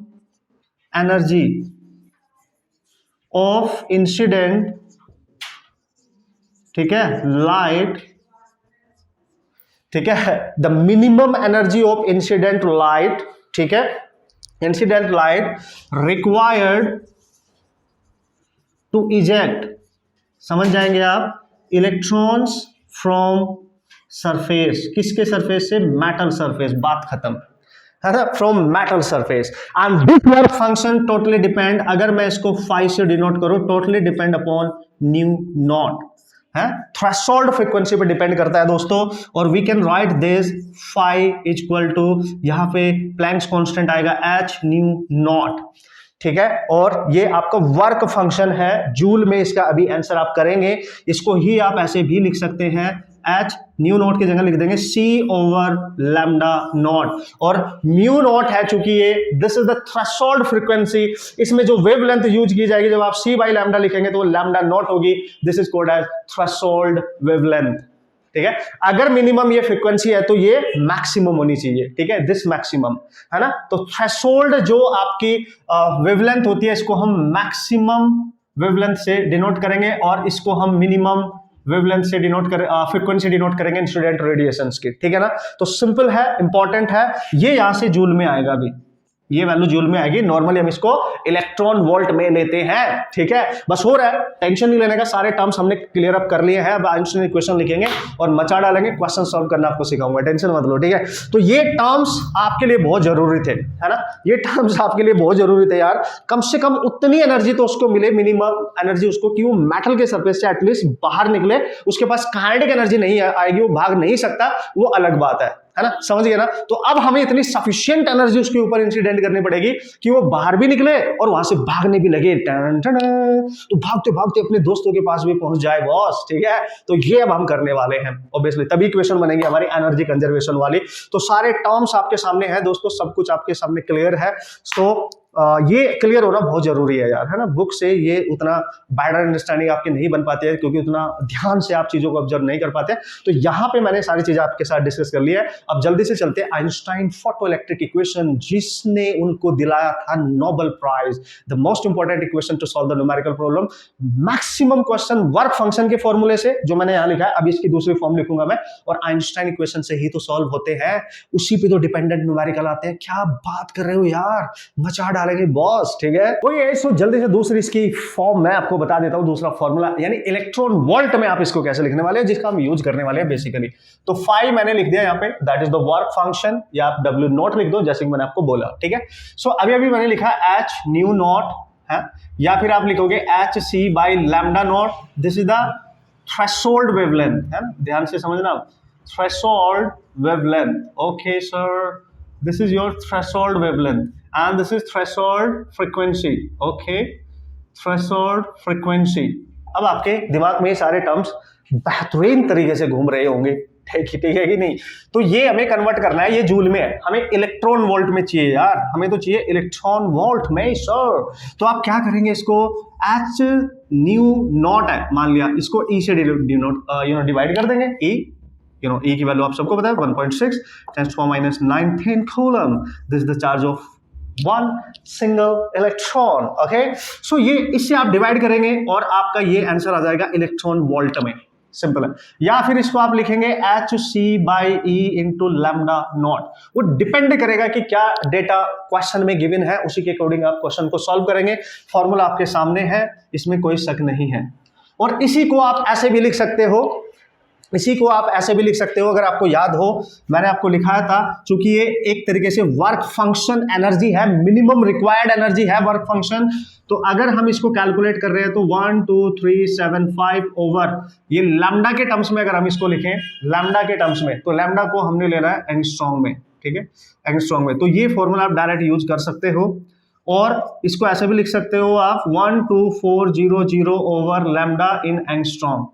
energy of incident, ठीक है, लाइट, ठीक है, the minimum energy of incident light, ठीक है, incident light required to eject, समझ जाएंगे आप, इलेक्ट्रॉन्स फ्रॉम सरफेस, किसके सरफेस से? मेटल सरफेस, बात खत्म, है ना? From metal surface. And this work function totally depend, अगर मैं इसको फाई से डिनोट करूं, totally depend upon nu naught, है, थ्रेशोल्ड फ्रीक्वेंसी पे डिपेंड करता है दोस्तों। और we can write this phi equal to, यहां पे प्लैंक्स कांस्टेंट आएगा h न्यू नॉट, ठीक है? और ये आपका वर्क फंक्शन है, जूल में इसका अभी आंसर आप करेंगे, इसको ही आप ऐसे भी लिख सकते हैं, h न्यू नॉट की जगह लिख देंगे c ओवर लैम्डा नॉट, और म्यू नॉट है चूंकि ये this is the threshold frequency, इसमें जो वेवलेंथ यूज की जाएगी, जब आप c बाई लैम्डा लिखेंगे तो वो लैम्डा नॉट होगी, this is called as threshold wavelength, ठीक है? अगर मिनिमम ये फ्रीक्वेंसी है तो ये मैक्सिमम होनी चाहिए, ठीक है, दिस मैक्सिमम, है ना? तो थ्रेशोल्ड जो आपकी वेवलेंथ होती है इसको हम मैक्सिमम वेवलेंथ से डिनोट करेंगे, और इसको हम मिनिमम वेवलेंथ से डिनोट कर फ्रीक्वेंसी डिनोट करेंगे इंसिडेंट रेडिएशंस की, ठीक है ना? तो सिंपल है, इंपॉर्टेंट है, ये यहां से जूल में आएगा अभी, ये वैल्यू जूल में आएगी, नॉर्मली हम इसको इलेक्ट्रॉन वोल्ट में लेते हैं, ठीक है? बस हो रहा है, टेंशन नहीं लेने का, सारे टर्म्स हमने क्लियर अप कर लिए हैं, अब आइंस्टाइन इक्वेशन लिखेंगे और मचा डालेंगे, क्वेश्चन सॉल्व करना आपको सिखाऊंगा, टेंशन मत लो, ठीक है? तो ये टर्म्स आपके लिए बहुत जरूरी थे, है ना? ये टर्म्स आपके लिए बहुत जरूरी थे यार, कम से कम उतनी एनर्जी तो उसको मिले, मिनिमम एनर्जी उसको, कि वो मेटल के सरफेस से एटलीस्ट बाहर निकले, उसके पास काइनेटिक एनर्जी नहीं आएगी, वो भाग नहीं सकता, वो अलग बात है ना? समझ गए ना? तो अब हमें इतनी सफिशिएंट एनर्जी उसके ऊपर इंसिडेंट करनी पड़ेगी कि वो बाहर भी निकले और वहां से भागने भी लगे, तो भागते भागते अपने दोस्तों के पास भी पहुंच जाए बॉस, ठीक है? तो ये अब हम करने वाले हैं ऑब्वियसली, तभी इक्वेशन बनेगी हमारी एनर्जी कंजर्वेशन वाली। तो सारे टर्म्स आपके सामने हैं दोस्तों, सब कुछ आपके सामने क्लियर है। सो ये क्लियर होना बहुत जरूरी है यार, है ना। बुक से ये उतना बैडर अंडरस्टैंडिंग आपकी नहीं बन पाती है, क्योंकि उतना ध्यान से आप चीजों को ऑब्जर्व नहीं कर पाते। तो यहाँ पे मैंने सारी चीजें आपके साथ डिस्कस कर ली है। अब जल्दी से चलते हैं आइंस्टाइन फोटो इलेक्ट्रिक इक्वेशन, जिसने उनको दिलाया था Nobel prize. The most important equation to solve the numerical problem. Maximum question work function के फॉर्मूले से, जो मैंने यहाँ लिखा है, अभी इसकी दूसरी फॉर्म लिखूंगा मैं, और आइंस्टाइन इक्वेशन से ही तो सॉल्व होते हैं, उसी पे तो डिपेंडेंट न्यूमेरिकल आते हैं। क्या बात कर रहे हो यार, मचा डालेंगे बॉस, ठीक है। तो ये सो जल्दी से दूसरी इसकी फॉर्म मैं आपको बता देता हूं, दूसरा फॉर्मूला, यानी इलेक्ट्रॉन वोल्ट में आप इसको कैसे लिखने वाले हैं, जिसका हम यूज करने वाले हैं बेसिकली। तो फाई मैंने लिख दिया यहाँ पे, that is the work function, या आप डब्ल्यू नॉट लिख दो जैसे कि मैंने आपको बोला, ठीक है। सो अभी अभी मैंने लिखा एच न्यू नॉट है, या फिर आप लिखोगे h C by lambda naught. This is the threshold wavelength, है ना, ध्यान से समझना, threshold wavelength. Okay sir, this is your threshold wavelength and this is threshold frequency. Okay, threshold frequency. अब आपके दिमाग में ये सारे टर्म्स बेहतरीन तरीके से घूम रहे होंगे, ठीक है कि नहीं। तो ये हमें कन्वर्ट करना है, ये जूल में है, हमें इलेक्ट्रॉन वोल्ट में चाहिए यार, हमें तो चाहिए इलेक्ट्रॉन वोल्ट में सर। तो आप क्या करेंगे, इसको एच न्यू नॉट है, मान लिया, इसको ई से डिवाइड कर देंगे। E की वैल्यू आप सबको पता है 1.6 10⁻⁹ coulomb. This is the charge of one single electron. Okay, so ये इससे आप डिवाइड करेंगे और आपका ये आंसर आ जाएगा इलेक्ट्रॉन वोल्ट में, सिंपल है। या फिर इसको आप लिखेंगे h C by E into lambda naught. वो डिपेंड करेगा कि क्या डेटा क्वेश्चन में गिवन है, उसी के अकॉर्डिंग आप क्वेश्चन को सॉल्व करेंगे। फॉर्मूला आपके सामने है, इसमें कोई शक नहीं है। और इसी को आप ऐसे भी लिख सकते हो, इसी को आप ऐसे भी लिख सकते हो, अगर आपको याद हो मैंने आपको लिखाया था, चूंकि ये एक तरीके से वर्क फंक्शन एनर्जी है, मिनिमम रिक्वायर्ड एनर्जी है वर्क फंक्शन। तो अगर हम इसको कैलकुलेट कर रहे हैं तो 1 2 3 7 5 ओवर, ये लैम्डा के टर्म्स में अगर हम इसको लिखें, लैम्डा के टर्म्स में, तो लैम्डा को हमने लेना है एंगस्ट्रॉम में, ठीक है, एंगस्ट्रॉम में। तो ये फॉर्मूला आप डायरेक्ट यूज कर सकते हो, और इसको ऐसे भी लिख सकते हो आप 12400 ओवर लैम्डा इन एंगस्ट्रॉम,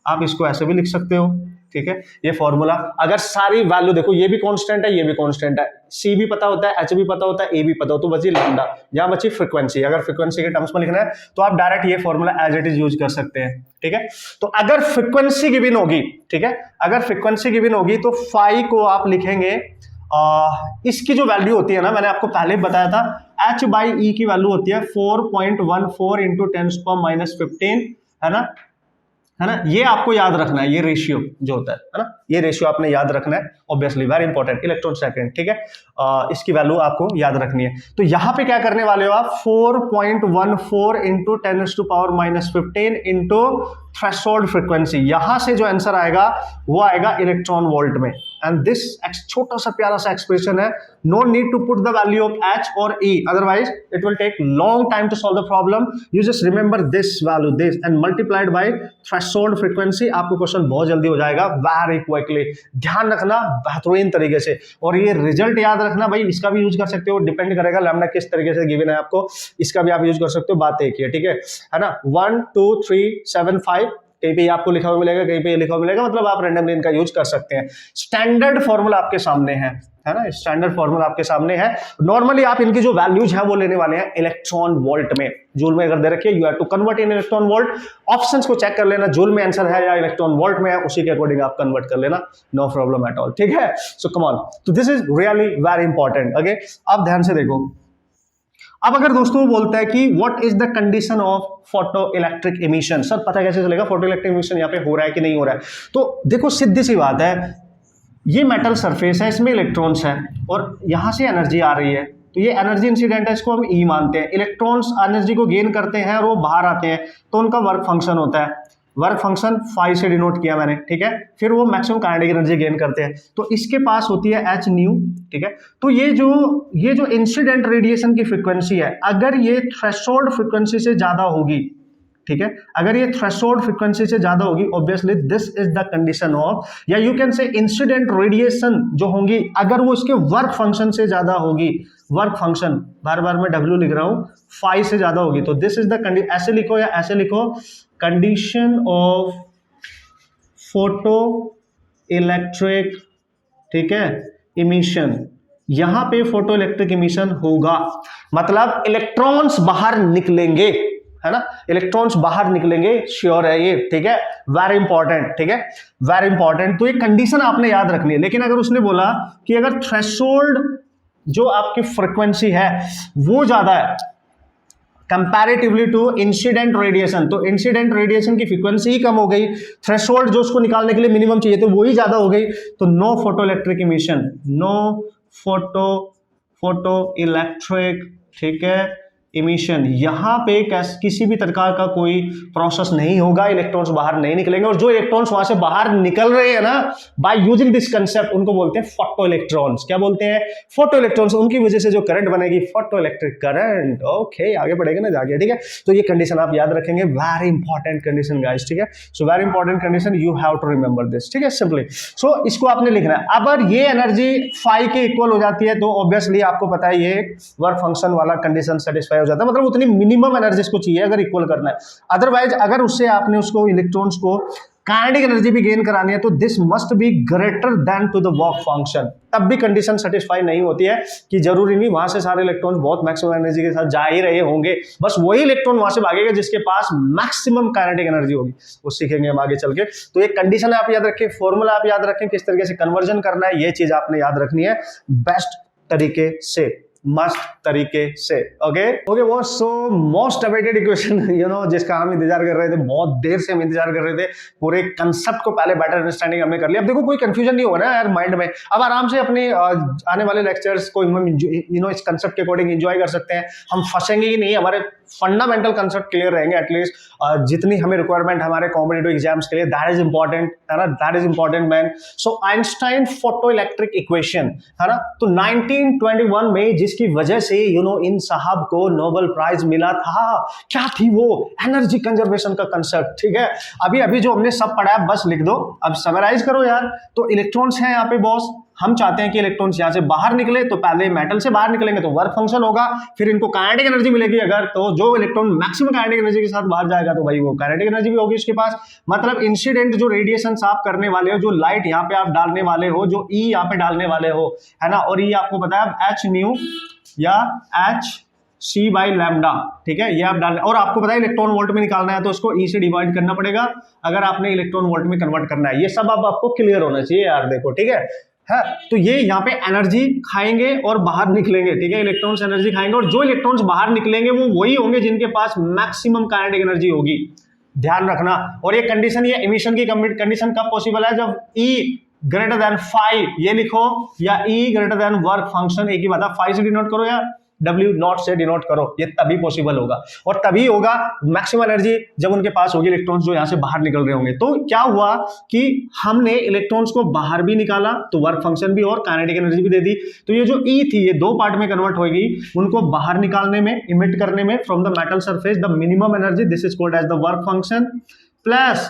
आप इसको ऐसे भी लिख सकते हो, ठीक है। ये फॉर्मूला अगर सारी वैल्यू देखो, ये भी कांस्टेंट है, ये भी कांस्टेंट है, सी भी पता होता है, एच भी पता होता है, ए भी पता हो, तो बची लैम्डा, यहाँ बची फ्रीक्वेंसी। अगर फ्रीक्वेंसी के टर्म्स में लिखना है तो आप डायरेक्ट ये formula as it is use कर सकते हैं, ठीक है। तो अगर फ्रीक्वेंसी गिवन होगी, ठीक है, अगर फ्रीक्वेंसी गिवन होगी तो फाई को आप लिखेंगे, इसकी जो वैल्यू होती है ना, मैंने आपको पहले बताया था, एच बाई ई की वैल्यू होती है 4.14 इंटू 10⁻⁻15, है ना। ये आपको याद रखना है, ये रेशियो जो होता है ना, ये रेशियो आपने याद रखना है, obviously very important, electron second, ठीक है। इसकी वैल्यू आपको याद रखनी है। तो यहां पे क्या करने वाले हो आप, 4.14 इंटू 10⁻⁻15 इंटू थ्रेशोल्ड फ्रीक्वेंसी, यहां से जो आंसर आएगा वो आएगा इलेक्ट्रॉन वोल्ट में। एंड दिस छोटा सा प्यारा सा एक्सप्रेशन है, no need to put the value of H और E, otherwise it will take long time to solve the problem. You just remember this value, this and multiplied by threshold frequency, आपको question बहुत जल्दी हो जाएगा very quickly. ध्यान रखना बेहतरीन तरीके से, और ये रिजल्ट याद रखना भाई, इसका भी यूज कर सकते हो, डिपेंड करेगा लैम्डा किस तरीके से गिवन है आपको, इसका भी आप यूज कर सकते हो, बात एक ही है, ठीक है ना। 1 2 3 7 5, कहीं पे आपको लिखा हुआ मिलेगा, कहीं पे लिखा हुआ मिलेगा, मतलब आप रैंडमली इनका यूज कर सकते हैं। स्टैंडर्ड फॉर्मूला आपके सामने है ना, स्टैंडर्ड फॉर्मूला आपके सामने है। नॉर्मली आप इनकी जो वैल्यूज है वो लेने वाले हैं इलेक्ट्रॉन वोल्ट में, जूल में अगर दे रखिए, you have to convert in electron volt. Options को चेक कर लेना, जूल में आंसर है या इलेक्ट्रॉन वोल्ट में है, उसी के अकॉर्डिंग आप कन्वर्ट कर लेना, नो प्रॉब्लम एट ऑल, ठीक है। सो कम ऑन, तो this is really very important. Okay, अब ध्यान से देखो, अब अगर दोस्तों बोलता है कि what is the condition of photo electric emission, sir पता कैसे चलेगा फोटो इलेक्ट्रिक इमिशन यहाँ पे हो रहा है कि नहीं हो रहा है। तो देखो सीधी सी बात है, ये मेटल सरफेस है, इसमें इलेक्ट्रॉन्स है और यहां से एनर्जी आ रही है, तो ये एनर्जी इंसिडेंट है, इसको हम ई मानते हैं। इलेक्ट्रॉन्स एनर्जी को गेन करते हैं और वो बाहर आते हैं, तो उनका वर्क फंक्शन होता है, वर्क फंक्शन फाई से डिनोट किया मैंने, ठीक है। फिर वो मैक्सिमम काइनेटिक एनर्जी गेन करते हैं, तो इसके पास होती है एच न्यू, ठीक है। तो ये जो इंसिडेंट रेडिएशन की फ्रीक्वेंसी है, अगर ये थ्रेशोल्ड फ्रीक्वेंसी से ज्यादा होगी, ठीक है, अगर ये थ्रेशोल्ड फ्रीक्वेंसी से ज्यादा होगी, obviously this is the condition of, या you can say incident radiation जो होंगी, अगर वो इसके वर्क फंक्शन से ज्यादा होगी, वर्क फंक्शन बार बार मैं डब्ल्यू लिख रहा हूं, फाई से ज्यादा होगी, तो दिस इज द कंडीशन। ऐसे लिखो या ऐसे लिखो, कंडीशन ऑफ फोटो इलेक्ट्रिक, ठीक है, इमिशन, यहां पे फोटो इलेक्ट्रिक इमिशन होगा, मतलब इलेक्ट्रॉन्स बाहर निकलेंगे, है ना, इलेक्ट्रॉन्स बाहर निकलेंगे, श्योर है ये, ठीक है, वेरी इंपॉर्टेंट, ठीक है, वेरी इंपॉर्टेंट। तो ये कंडीशन आपने याद रखनी है। लेकिन अगर उसने बोला कि अगर थ्रेशोल्ड जो आपकी फ्रीक्वेंसी है वो ज्यादा है कंपैरेटिवली टू इंसिडेंट रेडिएशन, तो इंसिडेंट रेडिएशन की फ्रीक्वेंसी ही कम हो गई, थ्रेशोल्ड जो उसको निकालने के लिए मिनिमम चाहिए तो वो ही ज्यादा हो गई, तो no photoelectric emission, no photoelectric, ठीक है, इमिशन। यहां पे किसी भी प्रकार का कोई प्रोसेस नहीं होगा, इलेक्ट्रॉन्स बाहर नहीं निकलेंगे, और जो इलेक्ट्रॉन्स वहां से बाहर निकल रहे हैं ना बाय यूजिंग दिस कंसेप्ट, उनको बोलते हैं फोटो इलेक्ट्रॉन्स। क्या बोलते हैं? Photo electrons. उनकी वजह से जो करंट बनेगी, फोटो इलेक्ट्रिक करंट। ओके, आगे बढ़ेगा ना जाके, ठीक है। तो ये कंडीशन आप याद रखेंगे, वेरी इंपॉर्टेंट कंडीशन गाइस, ठीक है। So very important condition, you have to remember this, ठीक है, सिंपली। सो इसको आपने लिखना है। अगर ये एनर्जी फाई के इक्वल हो जाती है तो ऑब्वियसली आपको पता है ये वर्क फंक्शन वाला कंडीशन सेटिस्फाई हो जाता है, मतलब उतनी मिनिमम एनर्जी इसको चाहिए अगर इक्वल करना है। अदरवाइज अगर उससे आपने उसको इलेक्ट्रॉन्स को काइनेटिक एनर्जी भी गेन करानी है तो this must be greater than to the work function, तब भी कंडीशन सेटिस्फाई नहीं होती है कि जरूरी नहीं वहां से सारे इलेक्ट्रॉन्स बहुत मैक्सिमम एनर्जी के साथ जा ही रहे होंगे, बस वही इलेक्ट्रॉन वहां से भागेगा जिसके पास मैक्सिमम काइनेटिक एनर्जी होगी, वो सीखेंगे हम आगे चल के। तो एक कंडीशन आप याद रखें, फॉर्मूला आप याद रखें, किस तरीके से कन्वर्जन करना है, ये चीज आपने याद रखनी है बेस्ट तरीके से, मस्त तरीके से। ओके ओके वो so most awaited equation, you know, जिसका हम इंतजार कर रहे थे, बहुत देर से हम इंतजार कर रहे थे, पूरे कंसेप्ट को पहले बेटर अंडरस्टैंडिंग हमने कर लिया। अब देखो कोई कंफ्यूजन नहीं होगा ना यार माइंड में, अब आराम से अपने आने वाले लेक्चर्स को हम यू नो इस कंसेप्ट के अकॉर्डिंग एंजॉय कर सकते हैं, हम फंसेंगे ही नहीं, हमारे फंडामेंटल कंसेप्ट क्लियर रहेंगे एटलीस्ट, जितनी हमें रिक्वायरमेंट हमारे कॉम्पिटिटिव एग्जाम्स के लिए, दैट इज इंपॉर्टेंट, है ना, that is important man. So Einstein photo electric equation, है ना, तो 1921 में जिसकी वजह से यू नो इन साहब को नोबेल प्राइज मिला था, क्या थी वो? एनर्जी कंजर्वेशन का कंसेप्ट, ठीक है। अभी अभी जो हमने सब पढ़ा है बस लिख दो, अब समराइज करो यार। तो इलेक्ट्रॉन्स हैं यहाँ पे बॉस, हम चाहते हैं कि इलेक्ट्रॉन्स यहां से बाहर निकले, तो पहले मेटल से बाहर निकलेंगे तो वर्क फंक्शन होगा, फिर इनको काइनेटिक एनर्जी मिलेगी, अगर तो जो इलेक्ट्रॉन मैक्सिमम काइनेटिक एनर्जी के साथ बाहर जाएगा तो भाई वो काइनेटिक एनर्जी भी होगी उसके पास। मतलब इंसिडेंट जो रेडिएशन आप करने वाले हो, जो लाइट यहाँ पे आप डालने वाले हो, जो ई यहाँ पे डालने वाले हो, है ना, और ये आपको पता है एच न्यू या एच सी बाई लैम्डा, ठीक है, ये आप डालने, और आपको पता है इलेक्ट्रॉन वोल्ट में निकालना है तो उसको ई से डिवाइड करना पड़ेगा अगर आपने इलेक्ट्रॉन वोल्ट में कन्वर्ट करना है। ये सब अब आपको क्लियर होना चाहिए यार, देखो, ठीक है। तो ये यहाँ पे एनर्जी खाएंगे और बाहर निकलेंगे, ठीक है, इलेक्ट्रॉन्स एनर्जी खाएंगे, और जो इलेक्ट्रॉन्स बाहर निकलेंगे वो वही होंगे जिनके पास मैक्सिमम काइनेटिक एनर्जी होगी, ध्यान रखना। और ये कंडीशन, ये इमिशन की कंडीशन कब पॉसिबल है? जब E ग्रेटर देन 5 ये लिखो, या E greater than work function, एक ही बात है, 5 से डिनोट करो या W नॉट से डिनोट करो, ये तभी पॉसिबल होगा, और तभी होगा मैक्सिमम एनर्जी जब उनके पास होगी इलेक्ट्रॉन्स जो यहां से बाहर निकल रहे होंगे। तो क्या हुआ कि हमने इलेक्ट्रॉन्स को बाहर भी निकाला तो वर्क फंक्शन भी और काइनेटिक एनर्जी भी दे दी। तो ये जो E थी ये दो पार्ट में कन्वर्ट होगी, उनको बाहर निकालने में, इमिट करने में from the metal surface the minimum energy, this is called as the work function, plus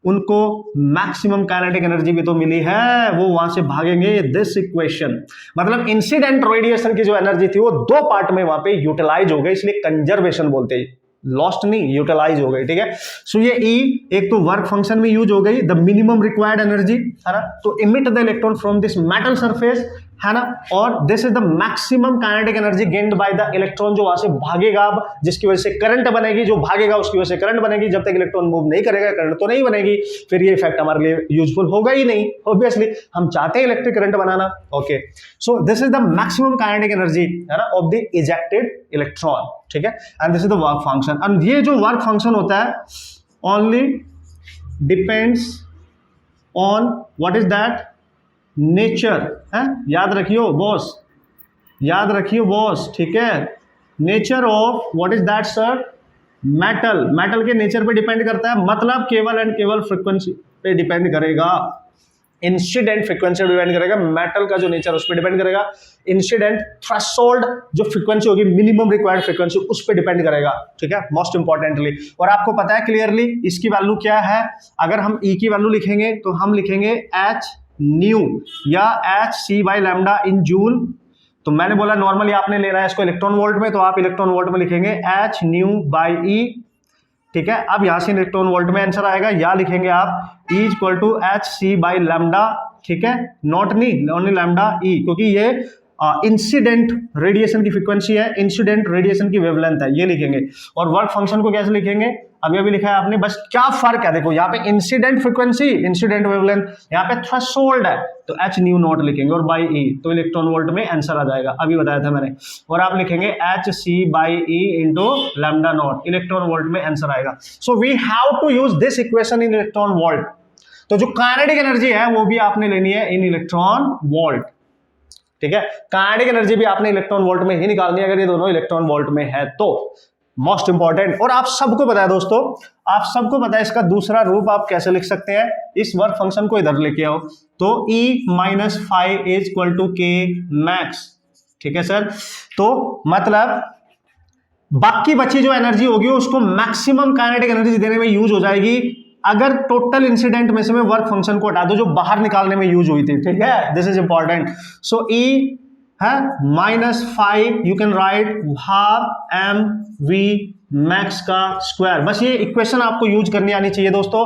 उनको मैक्सिमम काइनेटिक एनर्जी भी तो मिली है, वो वहां से भागेंगे, दिस इक्वेशन। मतलब इंसिडेंट रेडिएशन की जो एनर्जी थी वो दो पार्ट में वहां पे यूटिलाइज हो गई, इसलिए कंजर्वेशन बोलते हैं, लॉस्ट नहीं, यूटिलाइज हो गई, ठीक है। सो ये E एक तो वर्क फंक्शन में यूज हो गई, द मिनिमम रिक्वायर्ड एनर्जी, है ना, तो emit the electron from this metal surface, है ना, और this is the maximum kinetic energy gained by the electron, जो वहां से भागेगा अब, जिसकी वजह से करंट बनेगी, जो भागेगा उसकी वजह से करंट बनेगी, जब तक इलेक्ट्रॉन मूव नहीं करेगा करंट तो नहीं बनेगी, फिर ये इफेक्ट हमारे लिए यूजफुल होगा ही नहीं, ऑब्वियसली हम चाहते हैं electric current banana. Okay, so this is the maximum kinetic energy, है ना, ऑफ द इजेक्टेड इलेक्ट्रॉन, ठीक है, and this is the work function. And ये जो वर्क फंक्शन होता है only depends on what is that nature, है, याद रखियो बॉस, याद रखियो बॉस, ठीक है, nature of what is that sir, metal, metal के नेचर पे डिपेंड करता है, मतलब केवल एंड केवल फ्रीक्वेंसी पे डिपेंड करेगा, इंसिडेंट फ्रीक्वेंसी डिपेंड करेगा, मेटल का जो नेचर उस पर डिपेंड करेगा, इंसिडेंट थ्रेशोल्ड जो फ्रीक्वेंसी होगी, मिनिमम रिक्वायर्ड फ्रीक्वेंसी, उस पर डिपेंड करेगा, ठीक है, मोस्ट इंपॉर्टेंटली। और आपको पता है क्लियरली इसकी वैल्यू क्या है, अगर हम E की वैल्यू लिखेंगे तो हम लिखेंगे H न्यू या H C by lambda in joule, तो मैंने बोला नॉर्मली आपने लेना है इसको इलेक्ट्रॉन वोल्ट में, तो आप इलेक्ट्रॉन वोल्ट में लिखेंगे एच न्यू बाई ई, ठीक है। अब यहां से इलेक्ट्रॉन वोल्ट में आंसर आएगा, या लिखेंगे आप E equal to H C by lambda, ठीक है, नॉट नी ओनली लैम्डा ई, क्योंकि ये इंसिडेंट रेडिएशन की फ्रीक्वेंसी है, इंसिडेंट रेडिएशन की वेवलेंथ है, ये लिखेंगे। और वर्क फंक्शन को कैसे लिखेंगे, अभी अभी लिखा है आपने, बस क्या फर्क है देखो, यहाँ पे इंसिडेंट फ्रीक्वेंसी, इंसिडेंट वेवलेंथ, यहाँ पे थ्रेशोल्ड है तो h न्यू नॉट लिखेंगे और बाई e, तो इलेक्ट्रॉन वोल्ट में आंसर आ जाएगा, अभी बताया था मैंने। और आप लिखेंगे h c by e into lambda naught, electron volt में आंसर आएगा। So we have to use this equation in electron volt. तो जो काइनेटिक एनर्जी है वो भी आपने लेनी है इन इलेक्ट्रॉन वोल्ट, ठीक है। काइनेटिक एनर्जी भी आपने इलेक्ट्रॉन वोल्ट में ही निकालनी है अगर ये दोनों इलेक्ट्रॉन वोल्ट में है तो। मोस्ट इंपॉर्टेंट, और आप सबको पता है दोस्तों, आप सबको पता है इसका दूसरा रूप आप कैसे लिख सकते हैं, इस वर्क फंक्शन को इधर लेके आओ तो E minus five is equal to K max, ठीक है सर। तो मतलब बाकी बची जो एनर्जी होगी उसको मैक्सिमम काइनेटिक एनर्जी देने में यूज हो जाएगी अगर टोटल इंसिडेंट में से मैं वर्क फंक्शन को हटा दो जो बाहर निकालने में यूज हुई थी, ठीक है। This is important. So E है minus five, you can write half M V max का स्क्वायर। बस ये इक्वेशन आपको यूज करनी आनी चाहिए दोस्तों,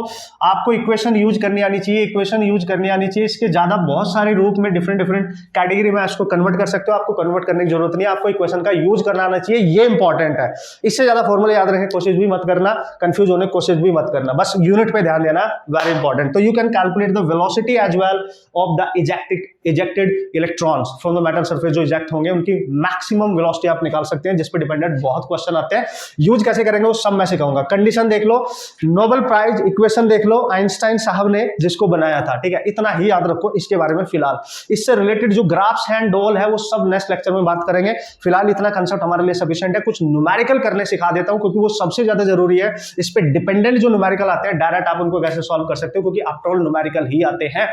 आपको इक्वेशन यूज करनी आनी चाहिए, इक्वेशन यूज करनी आनी चाहिए। इसके ज्यादा बहुत सारे रूप में डिफरेंट डिफरेंट कैटेगरी में इसको कन्वर्ट कर सकते हो, आपको कन्वर्ट करने की जरूरत नहीं है, आपको इक्वेशन का यूज करना आना चाहिए, ये इंपॉर्टेंट है। इससे ज्यादा फॉर्मूला याद रखने की कोशिश भी मत करना, कंफ्यूज होने की कोशिश भी मत करना, बस यूनिट पे ध्यान देना, वेरी इंपॉर्टेंट। तो you can calculate the velocity as well of the ejected electrons from the metal surface, जो इजेक्ट होंगे उनकी मैक्सिमम वेलोसिटी आप निकाल सकते हैं, जिस पे डिपेंडेंट बहुत क्वेश्चन आते हैं। यूज कैसे करेंगे वो सब मैं सिखाऊंगा। कंडीशन देख लो, नोबेल प्राइज इक्वेशन देख लो, आइंस्टाइन साहब ने जिसको बनाया था, ठीक है, इतना ही याद रखो इसके बारे में। फिलहाल इससे रिलेटेड जो ग्राफ्स हैं, डोल है, वो सब नेक्स्ट लेक्चर में बात करेंगे। फिलहाल इतना कंसेप्ट हमारे लिए सफिशिएंट है। कुछ न्यूमेरिकल करने सिखा देता हूं क्योंकि वो सबसे ज्यादा जरूरी है। इस पे डिपेंडेंट जो न्यूमेरिकल आते हैं डायरेक्ट आप उनको कैसे सॉल्व कर सकते हो, क्योंकि आफ्टर ऑल न्यूमेरिकल ही आते हैं।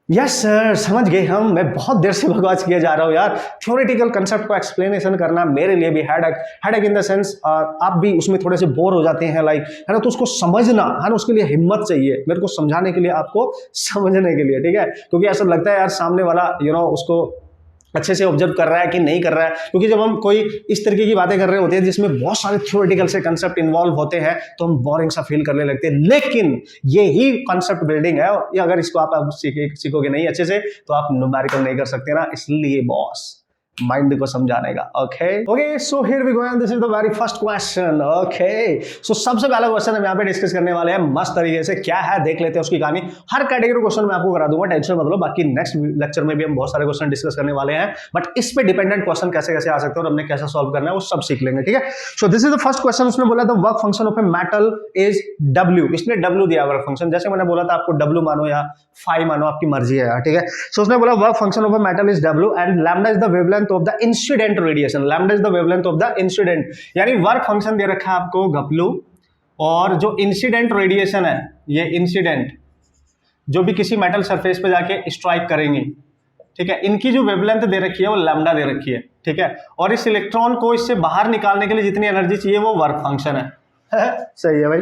यस सर, समझ गए हम। मैं बहुत देर से बकवास किया जा रहा हूँ यार। थ्योरेटिकल कंसेप्ट को एक्सप्लेनेशन करना मेरे लिए भी हेडेक इन द सेंस आप भी उसमें थोड़े से बोर हो जाते हैं, लाइक, है ना। तो उसको समझना है ना, उसके लिए हिम्मत चाहिए मेरे को समझाने के लिए, आपको समझने के लिए, ठीक है। क्योंकि ऐसा लगता है यार सामने वाला उसको अच्छे से ऑब्जर्व कर रहा है कि नहीं कर रहा है। क्योंकि जब हम कोई इस तरीके की बातें कर रहे होते हैं जिसमें बहुत सारे थ्योरेटिकल से कंसेप्ट इन्वॉल्व होते हैं तो हम बोरिंग सा फील करने लगते हैं। लेकिन ये ही कंसेप्ट बिल्डिंग है, और अगर इसको आप सीखोगे नहीं अच्छे से तो आप न्यूमेरिकल नहीं कर सकते ना। इसलिए बॉस माइंड को समझाने का। Okay so here we go and this is the very first question. Okay सो सबसे पहला क्वेश्चन हम यहाँ पे डिस्कस करने वाले हैं मस्त तरीके से। क्या है देख लेते हैं उसकी कहानी। हर कैटेगरी क्वेश्चन मैं आपको करा दूंगा, टेंशन मत लो। बाकी नेक्स्ट लेक्चर में भी हम बहुत सारे क्वेश्चन डिस्कस करने वाले हैं, बट इस पे डिपेंडेंट क्वेश्चन कैसे कैसे आ सकते हैं और हमने कैसे सॉल्व करना है वो सब सीख लेंगे, ठीक है। सो this is the first question. उसने बोला the work function of a metal is W। इसने W दिया वर्क फंक्शन, जैसे मैंने बोला था आपको W मानो या फाई मानो, आपकी मर्जी है, ठीक है। सो उसने बोला work function of a metal is W and lambda is the wavelength of the incident radiation. Lambda is the wavelength of the incident, यानी वर्क फंक्शन दे रखा है आपको W, और जो इंसिडेंट रेडिएशन है, ये इंसिडेंट जो भी किसी मेटल सरफेस पे जाके स्ट्राइक करेंगे, ठीक है, इनकी जो वेवलेंथ दे रखी है वो लैम्डा दे रखी है, ठीक है। और इस इलेक्ट्रॉन को इससे बाहर निकालने के लिए जितनी एनर्जी चाहिए वो वर्क फंक्शन है। सही है भाई।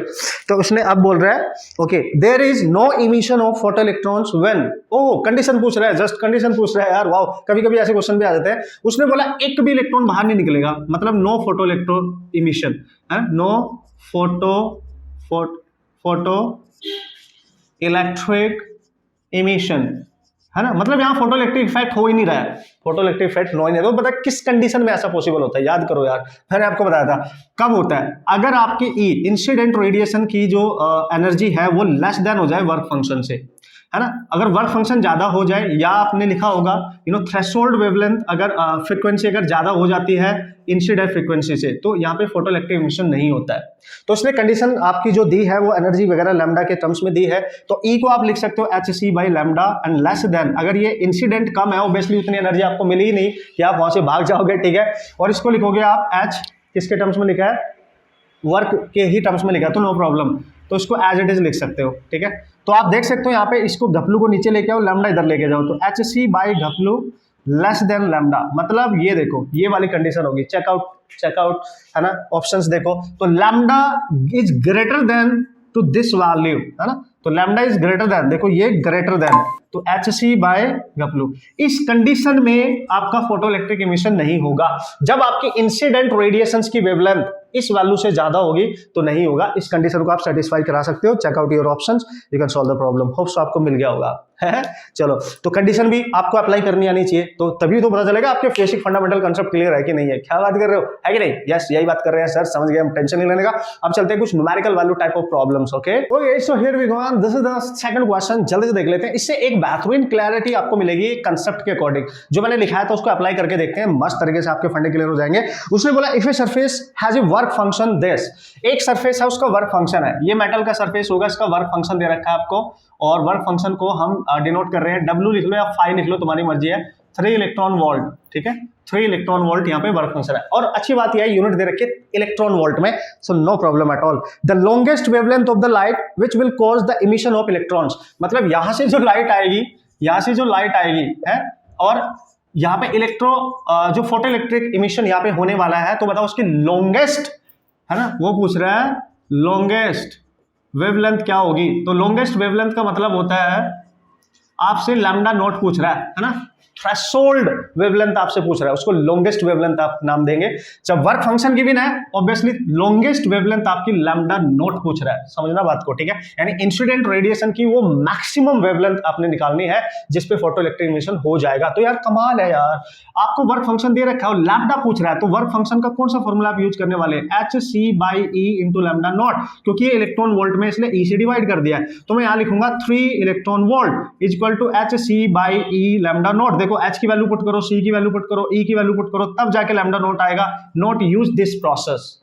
तो उसने अब बोल रहा है okay there is no emission of photoelectrons when, ओ कंडीशन पूछ रहा है, जस्ट कंडीशन पूछ रहा है यार, वाओ, कभी कभी ऐसे क्वेश्चन भी आ जाते हैं। उसने बोला एक भी इलेक्ट्रॉन बाहर नहीं निकलेगा, मतलब नो फोटो इलेक्ट्रॉन इमिशन है, नो फोटो इलेक्ट्रिक इमिशन, है ना। मतलब यहाँ फोटो इलेक्ट्रिक इफेक्ट हो ही नहीं रहा है, फोटो इलेक्ट्रिक इफेक्ट हो ही नहीं रहा। तो पता किस कंडीशन में ऐसा पॉसिबल होता है, याद करो यार, मैंने आपको बताया था कब होता है, अगर आपकी ई इंसिडेंट रेडिएशन की जो एनर्जी है वो लेस देन हो जाए वर्क फंक्शन से, है ना। अगर वर्क फंक्शन ज्यादा हो जाए, या आपने लिखा होगा थ्रेशोल्ड वेवलेंथ, अगर फ्रीक्वेंसी अगर ज्यादा हो जाती है इंसिडेंट फ्रीक्वेंसी से, तो यहाँ पे फोटो इलेक्ट्रिक इमिशन नहीं होता है। तो उसने कंडीशन आपकी जो दी है वो एनर्जी वगैरह लैम्डा के टर्म्स में दी है, तो ई को आप लिख सकते हो hc by lambda and less than, अगर ये इंसिडेंट कम है ऑब्वियसली उतनी एनर्जी आपको मिली ही नहीं कि आप वहां से भाग जाओगे, ठीक है। और इसको लिखोगे आप h किसके टर्म्स में लिखा है, वर्क के ही टर्म्स में लिखा है, तो नो प्रॉब्लम, तो इसको एज इट इज लिख सकते हो, ठीक है। तो आप देख सकते हो यहाँ पे इसको घपलू को नीचे लेके आओ, लैम्डा इधर लेके जाओ, तो hc बाई घपलू लेस देन लैम्डा, मतलब ये देखो ये वाली कंडीशन होगी, चेकआउट है ना, ऑप्शंस देखो, तो lambda is greater than to this value, है ना, तो लैम्डा इज ग्रेटर देन, देखो ये ग्रेटर देन, तो hc बाय घपलू। इस कंडीशन में आपका फोटो इलेक्ट्रिक इमिशन नहीं होगा। जब आपकी इंसिडेंट रेडिएशंस की वेवलेंथ इस वैल्यू से ज्यादा होगी तो नहीं होगा। इस कंडीशन को आप सेटिस्फाई करा सकते हो। Check out your options, you can solve the problem. Hopes आपको मिल गया होगा है। चलो, तो कंडीशन भी आपको अप्लाई करनी आनी चाहिए, तो तभी तो पता चलेगा आपके बेसिक फंडामेंटल कांसेप्ट क्लियर है कि नहीं है। क्या बात कर रहे हो, है कि नहीं? यस, यही बात कर रहे हैं सर, समझ गए हम, टेंशन नहीं लेने का। अब चलते हैं कुछ numerical value type of problems. Okay okay, so here we go on, this is the second question. जल्दी से देख लेते हैं, इससे एक बेहतरीन क्लैरिटी आपको मिलेगी कंसेप्ट के अकॉर्डिंग। जो मैंने लिखा है तो उसको अप्लाई करके देखते हैं, मस्त तरीके से आपके फंडे क्लियर हो जाएंगे। उसने बोला if a surface has a work function this, एक सरफेस है उसका वर्क फंक्शन है, ये मेटल का सरफेस होगा, इसका वर्क फंक्शन दे रखा है आपको, और वर्क फंक्शन को हम डिनोट कर रहे हैं, W लिख लो या फाई लिख लो, तुम्हारी मर्जी है, 3 इलेक्ट्रॉन वोल्ट। ठीक है, 3 इलेक्ट्रॉन वोल्ट यहाँ पे वर्क फंक्शन है। और अच्छी बात यह है यूनिट दे रखी है इलेक्ट्रॉन वोल्ट में, so no problem at all. The longest wavelength of the light which will cause the emission of electrons, मतलब यहां से जो लाइट आएगी, यहां से जो लाइट आएगी है, और यहाँ पे जो फोटो इलेक्ट्रिक इमिशन यहाँ पे होने वाला है, तो बताओ उसकी लॉन्गेस्ट, है ना, वो पूछ रहा है लॉन्गेस्ट वेवलेंथ क्या होगी। तो लॉन्गेस्ट वेवलेंथ का मतलब होता है आपसे लैम्डा नॉट पूछ रहा है ना, थ्रेशोल्ड वेवलेंथ आपसे पूछ रहा है, उसको लॉन्गेस्ट वेवलेंथ आप नाम देंगे। जब वर्क फंक्शन गिवन है, ऑब्वियसली लॉन्गेस्ट वेवलेंथ आपकी लैम्डा नॉट पूछ रहा है, समझना बात को, ठीक है। यानी इंसिडेंट रेडिएशन की वो मैक्सिमम वेवलेंथ आपने निकालनी है जिस पे फोटो इलेक्ट्रिक इमिशन हो जाएगा। तो यार कमाल है यार, आपको वर्क फंक्शन दे रखा है और लैम्डा पूछ रहा है, तो वर्क फंक्शन का कौन सा फॉर्मूला आप यूज करने वाले हैं, hc/e इंटू लैम्डा नॉट, क्योंकि ये इलेक्ट्रॉन वोल्ट में इसलिए ई से डिवाइड कर दिया है। तो मैं यहां लिखूंगा 3 electron volt is equal to hc/e lambda naught. देखो h की वैल्यू पुट करो, c की वैल्यू पुट करो, e की वैल्यू पुट करो, तब जाके लैम्डा नॉट आएगा। Not use this process,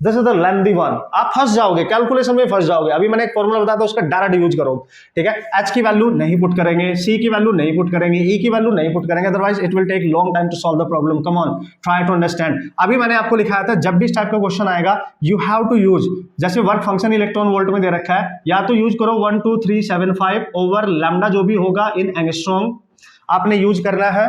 this is the lengthy one. आप फंस जाओगे, कैलकुलेशन में फंस जाओगे। अभी मैंने एक फॉर्मूला बताया था, उसका डायरेक्ट यूज करो, ठीक है। h की वैल्यू नहीं पुट करेंगे, c की वैल्यू नहीं पुट करेंगे, e की वैल्यू नहीं पुट करेंगे, otherwise it will take long time to solve the problem. Come on, try to understand. अभी मैंने आपको लिखाया था, जब भी इस टाइप का क्वेश्चन आएगा यू हैव टू यूज, जैसे वर्क फंक्शन इलेक्ट्रॉन वोल्ट में दे रखा है, या तो यूज करो 12375 ओवर लैम्डा जो भी होगा इन एंगस्ट्रॉम, आपने यूज करना है।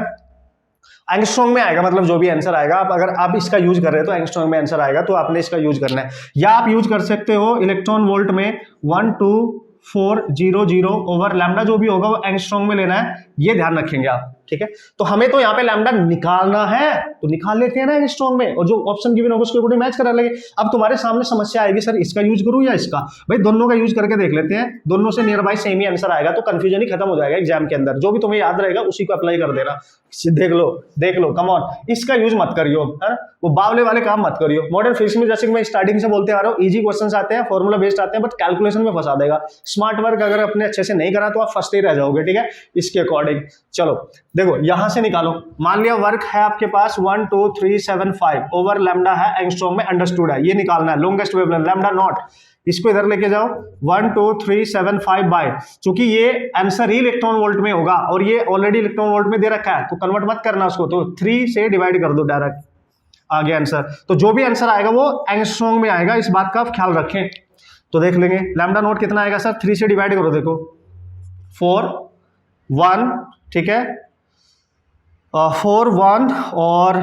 एंगस्ट्रॉम में आएगा, मतलब जो भी आंसर आएगा, आप अगर आप इसका यूज कर रहे हो तो एंगस्ट्रॉम में आंसर आएगा, तो आपने इसका यूज करना है। या आप यूज कर सकते हो इलेक्ट्रॉन वोल्ट में 12400 ओवर लैम्डा जो भी होगा वो एंगस्ट्रॉम में लेना है, ये ध्यान रखेंगे आप, ठीक है। तो हमें तो यहाँ पे लैम्डा निकालना है, तो निकाल लेते हैं ना एंगस्ट्रॉम में, और जो ऑप्शन गिवन होगा उसके अकॉर्डिंग मैच करा लेंगे। अब तुम्हारे सामने समस्या आएगी, सर इसका यूज करूं या इसका, भाई दोनों का यूज करके देख लेते हैं, दोनों से near by same he answer आएगा, तो कंफ्यूजन ही खत्म हो जाएगा एग्जाम के अंदर। जो भी तुम्हें याद रहेगा उसी को अप्लाई कर देना, देख लो कम ऑन, इसका यूज मत करियो, है ना, वो बावले वाले काम मत करियो। मॉडर्न फिजिक्स में जैसे मैं स्टार्टिंग से बोलते आ रहा हूँ, इजी क्वेश्चंस आते हैं, फॉर्मूला बेस्ड आते हैं, बट कैलकुलेशन में फंसा देगा। स्मार्ट वर्क अगर अपने अच्छे से नहीं करा तो आप फंसते ही रह जाओगे, ठीक है, इसके अकॉर्डिंग। चलो देखो यहां से निकालो, मान लिया वर्क है आपके पास 12375 ओवर लैम्डा है एंगस्ट्रॉम में, अंडरस्टूड है, ये निकालना है लॉन्गेस्ट वेवलेंथ लैम्डा नॉट। इसको इधर लेके जाओ 12375 बाय, क्योंकि ये आंसर ही इलेक्ट्रॉन वोल्ट में होगा और ये ऑलरेडी इलेक्ट्रॉन वोल्ट में दे रखा है, तो कन्वर्ट मत करना उसको, तो 3 से डिवाइड कर दो, डायरेक्ट आ गया आंसर। तो जो भी आंसर आएगा वो एंगस्ट्रॉम में आएगा, इस बात का आप ख्याल रखें। तो देख लेंगे लैम्डा नॉट कितना आएगा सर, 3 से डिवाइड करो, देखो 4 1, ठीक है, 4 1 और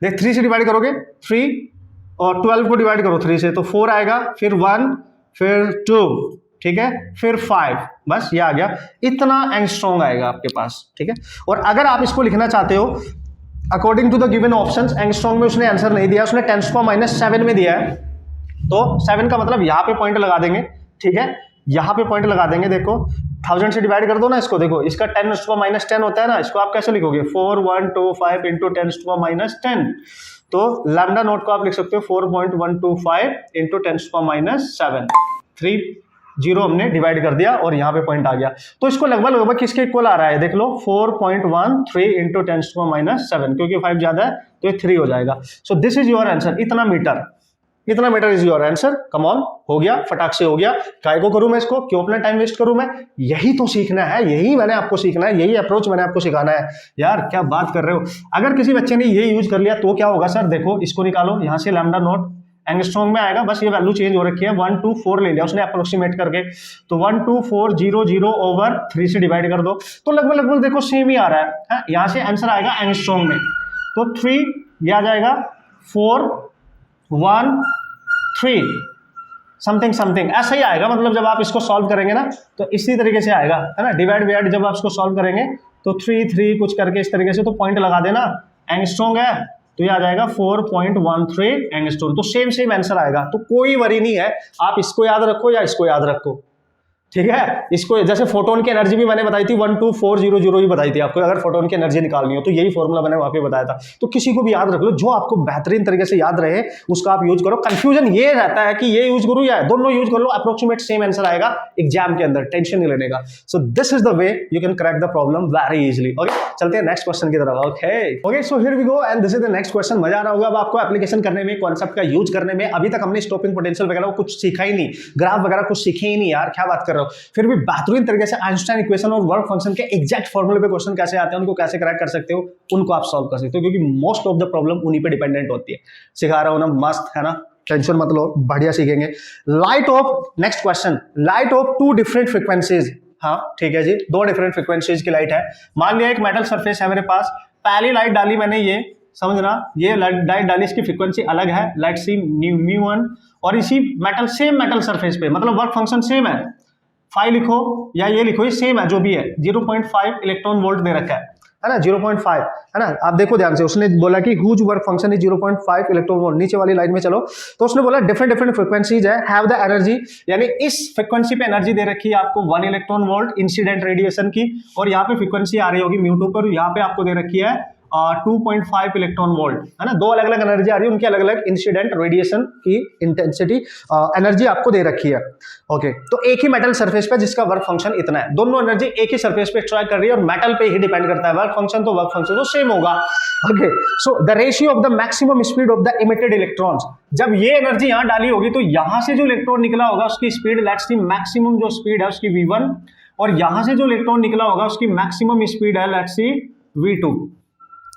देख 3 से डिवाइड करोगे 3 और 12 को डिवाइड करो 3 से, तो 4 आएगा, फिर 1, फिर 2, ठीक है, फिर 5, बस ये आ गया, इतना एंगस्ट्रॉम आएगा आपके पास, ठीक है। और अगर आप इसको लिखना चाहते हो according to the given options, angstrom में उसने आंसर नहीं दिया, उसने 10⁻⁷ में दिया है, तो 7 का मतलब यहां पे पॉइंट लगा देंगे, ठीक है, यहां पे पॉइंट लगा देंगे। देखो 1000 से डिवाइड कर दो ना इसको, देखो इसका 10⁻10 होता है ना, इसको आप कैसे लिखोगे 4125 इंटू 10⁻10, तो लैम्डा नोट को आप लिख सकते हो 4.125 इंटू 10⁻7, 3 0 हमने डिवाइड कर दिया और यहाँ पे पॉइंट आ गया। तो इसको लगभग किसके इक्वल आ रहा है, देख लो 4.13 इंटू 10⁻7, क्योंकि 5 ज्यादा है तो ये 3 हो जाएगा। So this is your answer, इतना metre is your answer. Come on, हो गया, फटाक से हो गया। काय को करूं मैं इसको, क्यों अपना टाइम वेस्ट करूं मैं, यही तो सीखना है, यही मैंने आपको सीखना है, यही अप्रोच मैंने आपको सिखाना है। यार क्या बात कर रहे हो, अगर किसी बच्चे ने ये यूज कर लिया तो क्या होगा सर, देखो इसको निकालो, यहां से लैम्डा नॉट एंगस्ट्रॉम में आएगा, बस ये वैल्यू चेंज हो रखी है, 124 ले लिया उसने अप्रोक्सीमेट करके, तो 12400 ओवर 3 से डिवाइड कर दो, तो लगभग देखो सेम ही आ रहा है। यहां से आंसर आएगा एंगस्ट्रॉम में, तो 3 ये आ जाएगा 4 1 3 समथिंग ऐसा ही आएगा। मतलब जब आप इसको सॉल्व करेंगे ना तो इसी तरीके से आएगा, है ना, डिवाइड जब आप इसको सॉल्व करेंगे तो 3 3 कुछ करके इस तरीके से, तो पॉइंट लगा देना, एंगस्ट्रॉम है तो ये आ जाएगा 4.13 एंगस्ट्रॉम। तो सेम सेम आंसर आएगा, तो कोई वरी नहीं है, आप इसको याद रखो या इसको याद रखो, ठीक है। इसको जैसे फोटोन की एनर्जी भी मैंने बताई थी 12400 ही बताई थी आपको, अगर फोटोन की एनर्जी निकालनी हो तो यही फॉर्मूला मैंने वहां पे बताया था। तो किसी को भी याद रख लो, जो आपको बेहतरीन तरीके से याद रहे उसका आप यूज करो। कंफ्यूजन ये रहता है कि ये यूज करूं या दोनों यूज कर लो, अप्रोक्सीमेट सेम आंसर आएगा एग्जाम के अंदर, टेंशन नहीं लेने का। So this is the way you can crack the problem very easily. Okay, चलते हैं नेक्स्ट क्वेश्चन की तरफ। Okay, so here we go and this is the next question. मजा आ रहा होगा अब आपको एप्लीकेशन करने में, कॉन्सेप्ट का यूज करने में। अभी तक हमने स्टॉपिंग पोटेंशियल वगैरह कुछ सीखा ही नहीं, ग्राफ वगैरह कुछ सीखे ही नहीं यार, क्या बात कर रहे हो। फिर भी बेहतरीन तरीके से आइंस्टाइन इक्वेशन और वर्क फंक्शन के एग्जैक्ट फॉर्मूले पे क्वेश्चन कैसे आते हैं, उनको कैसे क्रैक कर सकते हो, उनको आप सॉल्व कर सकते हो, क्योंकि मोस्ट ऑफ द प्रॉब्लम उन्हीं पे डिपेंडेंट होती है। सिखा रहा हूं ना, मस्त है ना, टेंशन मत लो, बढ़िया सीखेंगे। Light of, next question, light of two different frequencies. हाँ ठीक है जी, दो डिफरेंट फ्रीक्वेंसीज की लाइट है। मान लिया एक मेटल सरफेस है मेरे पास, पहली लाइट डाली मैंने, ये समझना, ये लाइट डाली, इसकी फ्रीक्वेंसी अलग है, लाइट सी μ1, और इसी मेटल, सेम मेटल सरफेस पे, मतलब वर्क फंक्शन सेम है, फाइव लिखो या ये लिखो, ये सेम है जो भी है, 0.5 इलेक्ट्रॉन वोल्ट दे रखा है ना, 0.5 है ना। आप देखो ध्यान से, उसने बोला कि whose work function is 0.5 electron volt. नीचे वाली लाइन में चलो, तो उसने बोला डिफरेंट डिफरेंट फ्रीक्वेंसीज है, हैव द एनर्जी, यानी इस फ्रीक्वेंसी पे एनर्जी दे रखी है आपको 1 इलेक्ट्रॉन वोल्ट इंसिडेंट रेडिएशन की, और यहाँ पे फ्रीक्वेंसी आ रही होगी μ2 पर, यहाँ पे आपको दे रखी है 2.5 इलेक्ट्रॉन वोल्ट, है ना। दो अलग अलग एनर्जी आ रही है, उनकी अलग अलग इंसिडेंट रेडिएशन की इंटेंसिटी एनर्जी आपको दे रखी है। ओके, तो एक ही मेटल सरफेस पे जिसका वर्क फंक्शन इतना है, दोनों एनर्जी एक ही सरफेस पे एक्सट्रैक्ट कर रही है, और मेटल पे ही डिपेंड करता है, वर्क फंक्शन तो सेम होगा। Okay, so the ratio of the maximum speed of the emitted electrons, जब ये एनर्जी यहां डाली होगी तो यहां से जो इलेक्ट्रॉन निकला होगा उसकी स्पीड, लेट्स सी मैक्सिमम जो स्पीड है उसकी v1, और यहां से जो इलेक्ट्रॉन निकला होगा उसकी मैक्सिमम स्पीड है लेट्स सी v2।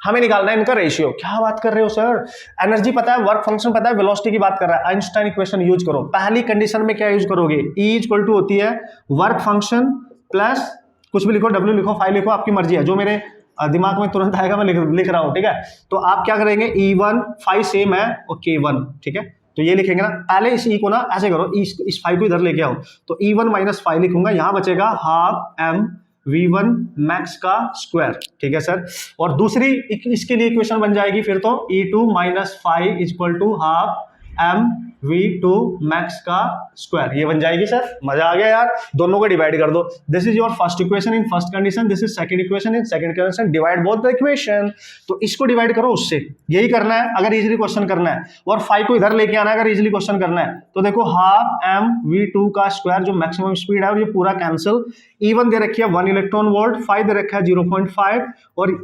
हमें निकालना है इनका रेशियो। क्या बात कर रहे हो सर, एनर्जी पता है, वर्क फंक्शन पता है, वेलोसिटी की बात कर रहा है, आइंस्टाइन इक्वेशन यूज करो। पहली कंडीशन में क्या यूज करोगे, E इक्वल टू होती है वर्क फंक्शन प्लस कुछ भी लिखो, W लिखो, फाइव लिखो, आपकी मर्जी है, जो मेरे दिमाग में तुरंत आएगा मैं लिख रहा हूं, ठीक है। तो आप क्या करेंगे, E1 फाइव सेम है और K1, ठीक है, तो ये लिखेंगे ना, पहले इस E को ना ऐसे करो, इस फाइव को इधर लेके आओ, तो E1 माइनस फाइव लिखूंगा, यहां बचेगा हाफ m v1 मैक्स का स्क्वायर, ठीक है सर। और दूसरी इसके लिए इक्वेशन बन जाएगी फिर तो E2 minus five equal to half m v2 max का स्क्वायर, ये बन जाएगी सर। मजा आ गया यार, दोनों को डिवाइड कर दो। This is your first equation in first condition, this is second equation in second condition, divide both the equation. तो इसको डिवाइड करो उससे, यही करना है अगर इजीली क्वेश्चन करना है, और फाइव को इधर लेके आना है अगर इजीली क्वेश्चन करना है। तो देखो हाफ m v2 का स्क्वायर जो मैक्सिमम स्पीड है, और ये पूरा कैंसिल। E1 दे रखी है 1 इलेक्ट्रॉन वोल्ट, फाइव दे रखा है 0.5, और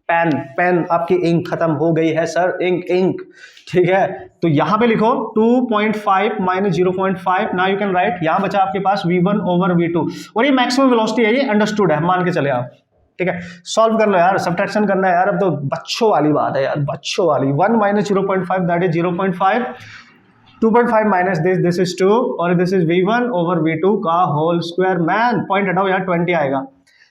पेन आपकी इंक खत्म हो गई है सर, इंक ठीक है। तो यहां पे लिखो 2.5 minus 0.5, now you can right, यहां बचा आपके पास v1 ओवर v2, और ये मैक्सिमम वेलोसिटी है, ये अंडरस्टूड है, मान के चले आप, ठीक है। सॉल्व कर लो यार, सब्ट्रैक्शन करना है यार, अब तो बच्चों वाली बात है यार, बच्चों वाली। 1 minus 0.5 that is 0.5, 2.5 minus this is 2, और this is v1 over v2 का होल स्क्वायर। मैन पॉइंट हटाओ यार, 20 आएगा,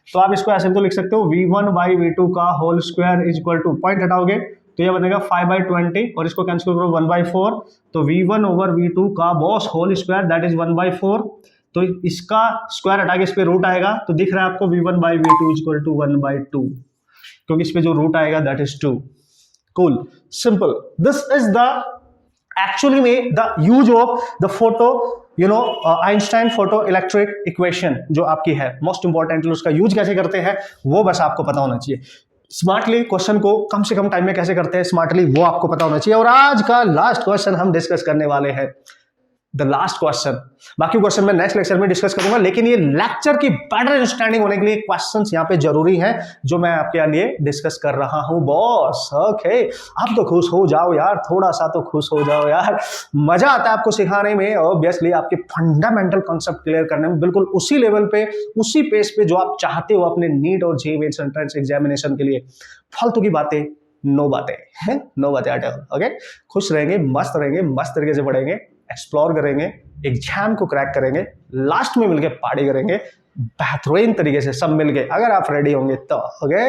तो आप इसको ऐसे तो लिख सकते हो v1 बाई v2 का whole square is equal to, point हटाओगे तो ये बनेगा 5/20, और इसको कैंसिल करो 1/4, तो v1 ओवर v2 का boss whole square that is 1/4, तो इसका स्क्वायर हटा के इस पे रूट आएगा, तो दिख रहा है आपको v1 by v2 is equal to 1/2, क्योंकि इस पे जो रूट आएगा that is 2। Cool, simple. This is the actually में the use of the photo, you know, Einstein photo electric equation जो आपकी है मोस्ट इंपॉर्टेंट, उसका यूज कैसे करते हैं वो बस आपको पता होना चाहिए। स्मार्टली क्वेश्चन को कम से कम टाइम में कैसे करते हैं स्मार्टली, वो आपको पता होना चाहिए। और आज का लास्ट क्वेश्चन हम डिस्कस करने वाले हैं, द लास्ट क्वेश्चन। बाकी क्वेश्चन मैं नेक्स्ट लेक्चर में डिस्कस करूंगा, लेकिन ये लेक्चर की बेटर अंडरस्टैंडिंग होने के लिए क्वेश्चंस यहाँ पे जरूरी हैं जो मैं आपके लिए डिस्कस कर रहा हूं बॉस। ओके, आप तो खुश हो जाओ यार, थोड़ा सा तो खुश हो जाओ यार, मजा आता है आपको सिखाने में, ऑब्वियसली आपके फंडामेंटल कॉन्सेप्ट क्लियर करने में, बिल्कुल उसी लेवल पे, उसी पेस पे जो आप चाहते हो अपने नीट और जेईई मेंस एंट्रेंस एग्जामिनेशन के लिए। फालतू की बातें, नो बातें हैं, नो बातें एट ऑल। ओके, खुश रहेंगे, मस्त तरीके से पढ़ेंगे, एक्सप्लोर करेंगे, एग्जाम को क्रैक करेंगे, लास्ट में मिलकर पार्टी करेंगे, बेहतरीन तरीके से सब मिल गए, अगर आप रेडी होंगे तो। Okay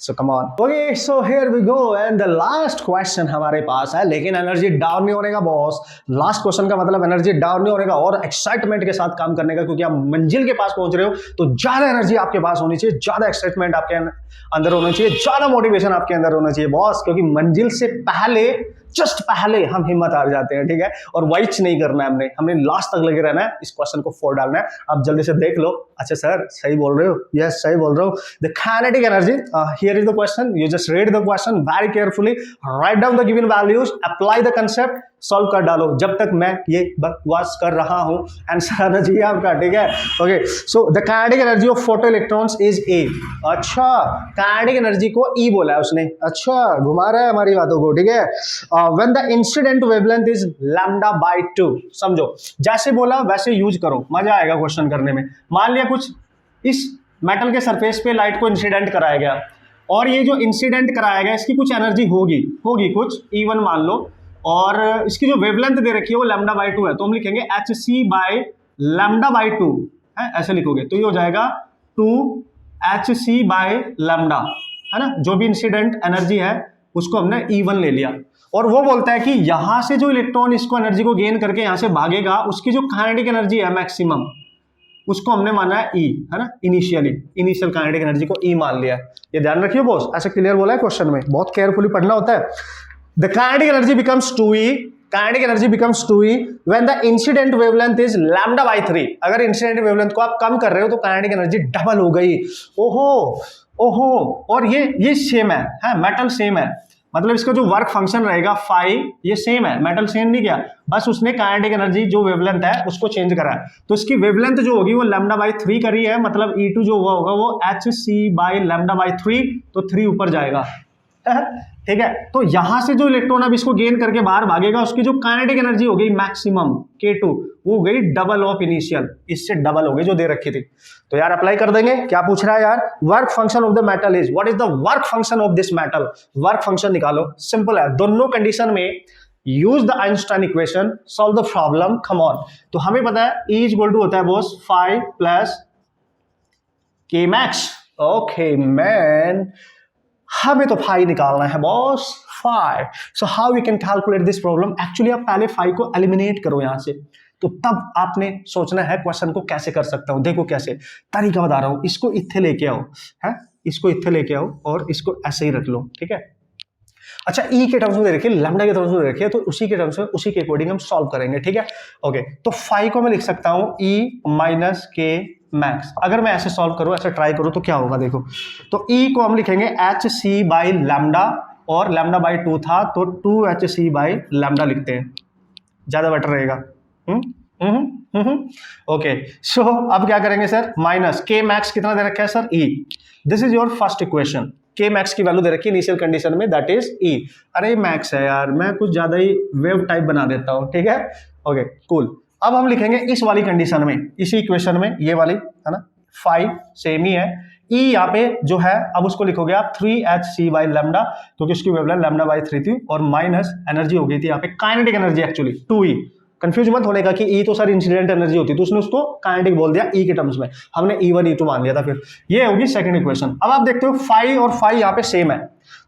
so come on. Okay so here we go and the last question हमारे पास है, लेकिन एनर्जी डाउन नहीं होने का बॉस। लास्ट क्वेश्चन का मतलब एनर्जी डाउन नहीं होने का और एक्साइटमेंट के साथ काम करने का, क्योंकि आप मंजिल के पास पहुंच रहे हो तो ज्यादा एनर्जी आपके पास होनी चाहिए, ज्यादा एक्साइटमेंट आपके अंदर होना चाहिए, ज्यादा मोटिवेशन आपके अंदर होना चाहिए बॉस, क्योंकि मंजिल से पहले, जस्ट पहले हम हिम्मत हार जाते हैं, ठीक है। और वाइच नहीं करना है, हमने लास्ट तक लगे रहना है, इस क्वेश्चन को 4 डालना है। आप जल्दी से देख लो। अच्छा सर सही बोल रहे हो, यस सही बोल रहे हो। The kinetic energy, here is the question, you just read the question very carefully, write down the given values, apply the concept, solve कर डालो जब तक मैं ये बकवास कर रहा हूं। आंसर आना चाहिए आपका, ठीक है। Okay so the kinetic energy of photo electrons is a. अच्छा काइनेटिक एनर्जी को ई बोला है उसने, अच्छा घुमा रहा है हमारी बातों को, ठीक है। When the incident wavelength is lambda by 2, समझो जैसे बोला वैसे यूज करो, मजा आएगा क्वेश्चन करने में। मान लिया कुछ इस मेटल के सरफेस पे लाइट को इंसिडेंट कराया गया, और ये जो इंसिडेंट कराया गया इसकी कुछ एनर्जी होगी कुछ E1 मान लो, और इसकी जो वेवलेंथ दे रखी है वो लैम्डा बाई 2 है, तो हम लिखेंगे HC बाई लैम्डा बाई 2 है, ऐसे लिखोगे तो ये हो जाएगा 2HC बाई लैम्डा, है ना। जो भी इंसिडेंट एनर्जी है उसको हमने E1 ले लिया, और वो बोलता है कि यहां से जो इलेक्ट्रॉन इसको एनर्जी को गेन करके यहां से भागेगा, उसकी जो काइनेटिक एनर्जी है मैक्सिमम, उसको हमने माना है E, है ना। इनिशियल काइनेटिक एनर्जी को E मान लिया। ये ध्यान रखिए बॉस, ऐसे क्लियर बोला है क्वेश्चन में, बहुत केयरफुली पढ़ना होता है। The kinetic energy becomes 2E. Kinetic energy becomes 2E when the incident wavelength is lambda by 3. अगर इंसिडेंट वेवलेंथ को आप कम कर रहे हो तो काइनेटिक एनर्जी डबल हो गई। ओहो, और ये सेम है मेटल सेम है, मतलब इसका जो वर्क फंक्शन रहेगा फाई ये सेम है, मेटल सेम नहीं किया, बस उसने काइनेटिक एनर्जी जो वेवलेंथ है उसको चेंज करा है। तो इसकी वेवलेंथ जो होगी वो लैम्डा बाई 3 करी है, मतलब E2 जो हुआ होगा वो HC बाई लैम्डा बाई 3, तो 3 ऊपर जाएगा, ठीक है। तो यहां से जो इलेक्ट्रॉन अब इसको गेन करके बाहर भागेगा, उसकी जो काइनेटिक एनर्जी हो गई मैक्सिमम K2, वो हो गई डबल ऑफ इनिशियल, इससे डबल हो गई जो दे रखी थी। तो यार अप्लाई कर देंगे, क्या पूछ रहा है यार, work function of the metal is, what is the work function of this metal, work function निकालो, सिंपल है। दोनों कंडीशन में use the Einstein equation, solve the problem, come on. तो हमें पता है E इक्वल टू होता है boss 5 plus K max. Okay man, हमें तो फाई निकालना है boss, 5। So how we can calculate this problem, actually आप पहले फाई को एलिमिनेट करो यहां से, तो तब आपने सोचना है क्वेश्चन को कैसे कर सकता हूं। देखो कैसे तरीका बता रहा हूं, इसको इत्थे लेके आओ, है इसको इत्थे लेके आओ और इसको ऐसे ही रख लो, ठीक है। अच्छा E के टर्म्स में दे रखिए, लैम्डा के टर्म्स में दे रखिए, तो उसी के टर्म्स में उसी के अकॉर्डिंग हम सॉल्व करेंगे, ठीक है। ओके तो फाई को मैं लिख सकता हूं E माइनस K मैक्स। अगर मैं ऐसे सॉल्व करूं, ऐसे ट्राई करूं तो क्या होगा देखो, तो E को हम लिखेंगे HC बाई लैम्डा, और लैम्डा बाई 2 था तो 2HC बाई लैम्डा लिखते हैं, ज्यादा बेटर रहेगा। ओके सो अब क्या करेंगे सर, माइनस K मैक्स कितना दे रखा है sir E, this is your first equation. K max की वैल्यू दे रखी है इनिशियल कंडीशन में, दैट इज E। अरे मैक्स है यार, मैं कुछ ज्यादा ही वेव टाइप बना देता हूं, ठीक है। ओके कूल, अब हम लिखेंगे इस वाली कंडीशन में, इसी इक्वेशन में, ये वाली है ना, 5 सेम ही है। E यहाँ पे जो है अब उसको लिखोगे आप 3HC बाई लैम्डा, क्योंकि उसकी वेवलेंथ लैम्डा बाई 3 थी, और माइनस एनर्जी हो गई थी यहाँ पे kinetic energy actually 2E। Confuse मत होने का कि E तो सर इंसिडेंट एनर्जी होती, तो उसने उसको काइनेटिक बोल दिया E के टर्म्स में, हमने E1 E2 मान लिया था। फिर ये होगी सेकंड इक्वेशन। अब आप देखते हो 5 और 5 यहाँ पे सेम है,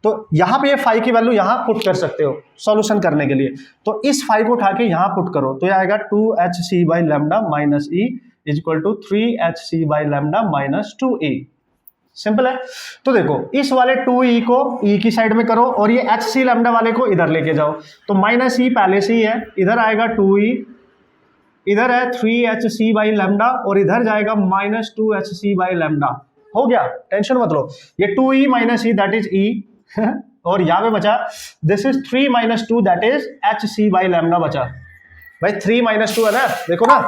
तो यहाँ पे ये 5 की वैल्यू यहाँ पुट कर सकते हो सॉल्यूशन करने के लिए, तो इस 5 को उठा के यहाँ पुट करो, तो ये आएगा 2HC by lambda minus E is equal to 3HC by lambda minus 2E। Simple है। तो देखो इस वाले 2E को E की साइड में करो, और ये HC लैम्डा वाले को इधर लेके जाओ, तो माइनस E पहले से ही है, इधर आएगा 2E, इधर है 3HC बाई लैम्डा, और इधर जाएगा माइनस 2HC बाई लैम्डा। हो गया, टेंशन मत लो, ये 2E minus E that is E और यहाँ पे बचा this is 3 minus 2 that is HC by lambda बचा। भाई 3 माइनस 2 है ना, देखो ना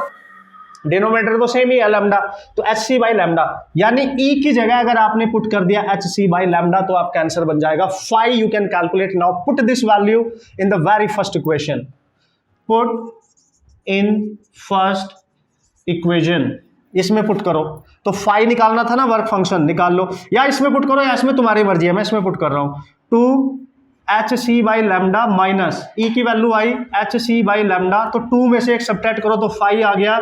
डिनोमिनेटर तो सेम ही है लैम्डा, तो HC बाई लैम्डा, यानी E की जगह अगर आपने पुट कर दिया HC बाई लैम्डा तो आपका आंसर बन जाएगा 5। You can calculate now, put this value in the very first equation, put in first equation, इसमें पुट करो। तो 5 निकालना था ना, वर्क फंक्शन निकाल लो, या इसमें पुट करो या इसमें, तुम्हारी मर्जी है, मैं इसमें पुट कर रहा हूं। H C by lambda minus E की value I H C by lambda, तो 2 में से एक सब्ट्रैक्ट करो तो 5 आ गया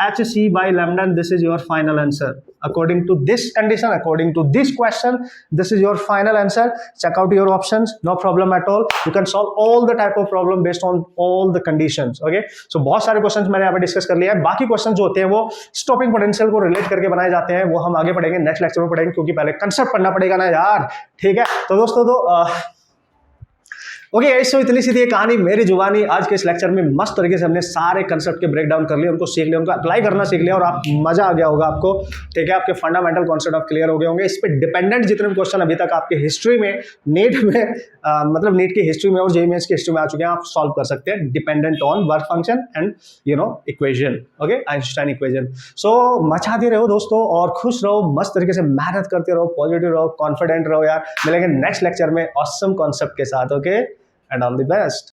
H C by lambda, and this is your final answer according to this condition, according to this question. This is your final answer. Check out your options, no problem at all. You can solve all the type of problem based on all the conditions. Okay, so बहुत सारे questions मैंने यहाँ पे discuss कर लिया है। बाकी question जो होते हैं वो स्टॉपिंग पोटेंशियल को रिलेट करके बनाए जाते हैं, वो हम आगे पढ़ेंगे, नेक्स्ट लेक्चर में पढ़ेंगे, क्योंकि पहले कंसेप्ट पढ़ना पड़ेगा ना यार। ठीक है, तो दोस्तों ओके सो इतनी सी थी कहानी मेरी जुबानी। आज के इस लेक्चर में मस्त तरीके से हमने सारे कंसेप्ट के ब्रेक डाउन कर लिए, उनको सीख लिया, उनको अप्लाई करना सीख लिया, और आप मजा आ गया होगा आपको। ठीक है, आपके फंडामेंटल कॉन्सेप्ट आप क्लियर हो गए होंगे। इस पे डिपेंडेंट जितने भी क्वेश्चन अभी तक आपके हिस्ट्री में नीट में मतलब नीट की हिस्ट्री में और जेईई मेंस की हिस्ट्री में आ चुके हैं, आप सॉल्व कर सकते हैं dependent on work function and equation. Okay, Einstein equation. So मचाते रहो दोस्तों, और खुश रहो, मस्त तरीके से मेहनत करते रहो, पॉजिटिव रहो, कॉन्फिडेंट रहो यार। मिलेंगे नेक्स्ट लेक्चर में ऑसम कॉन्सेप्ट के साथ। Okay, and all the best.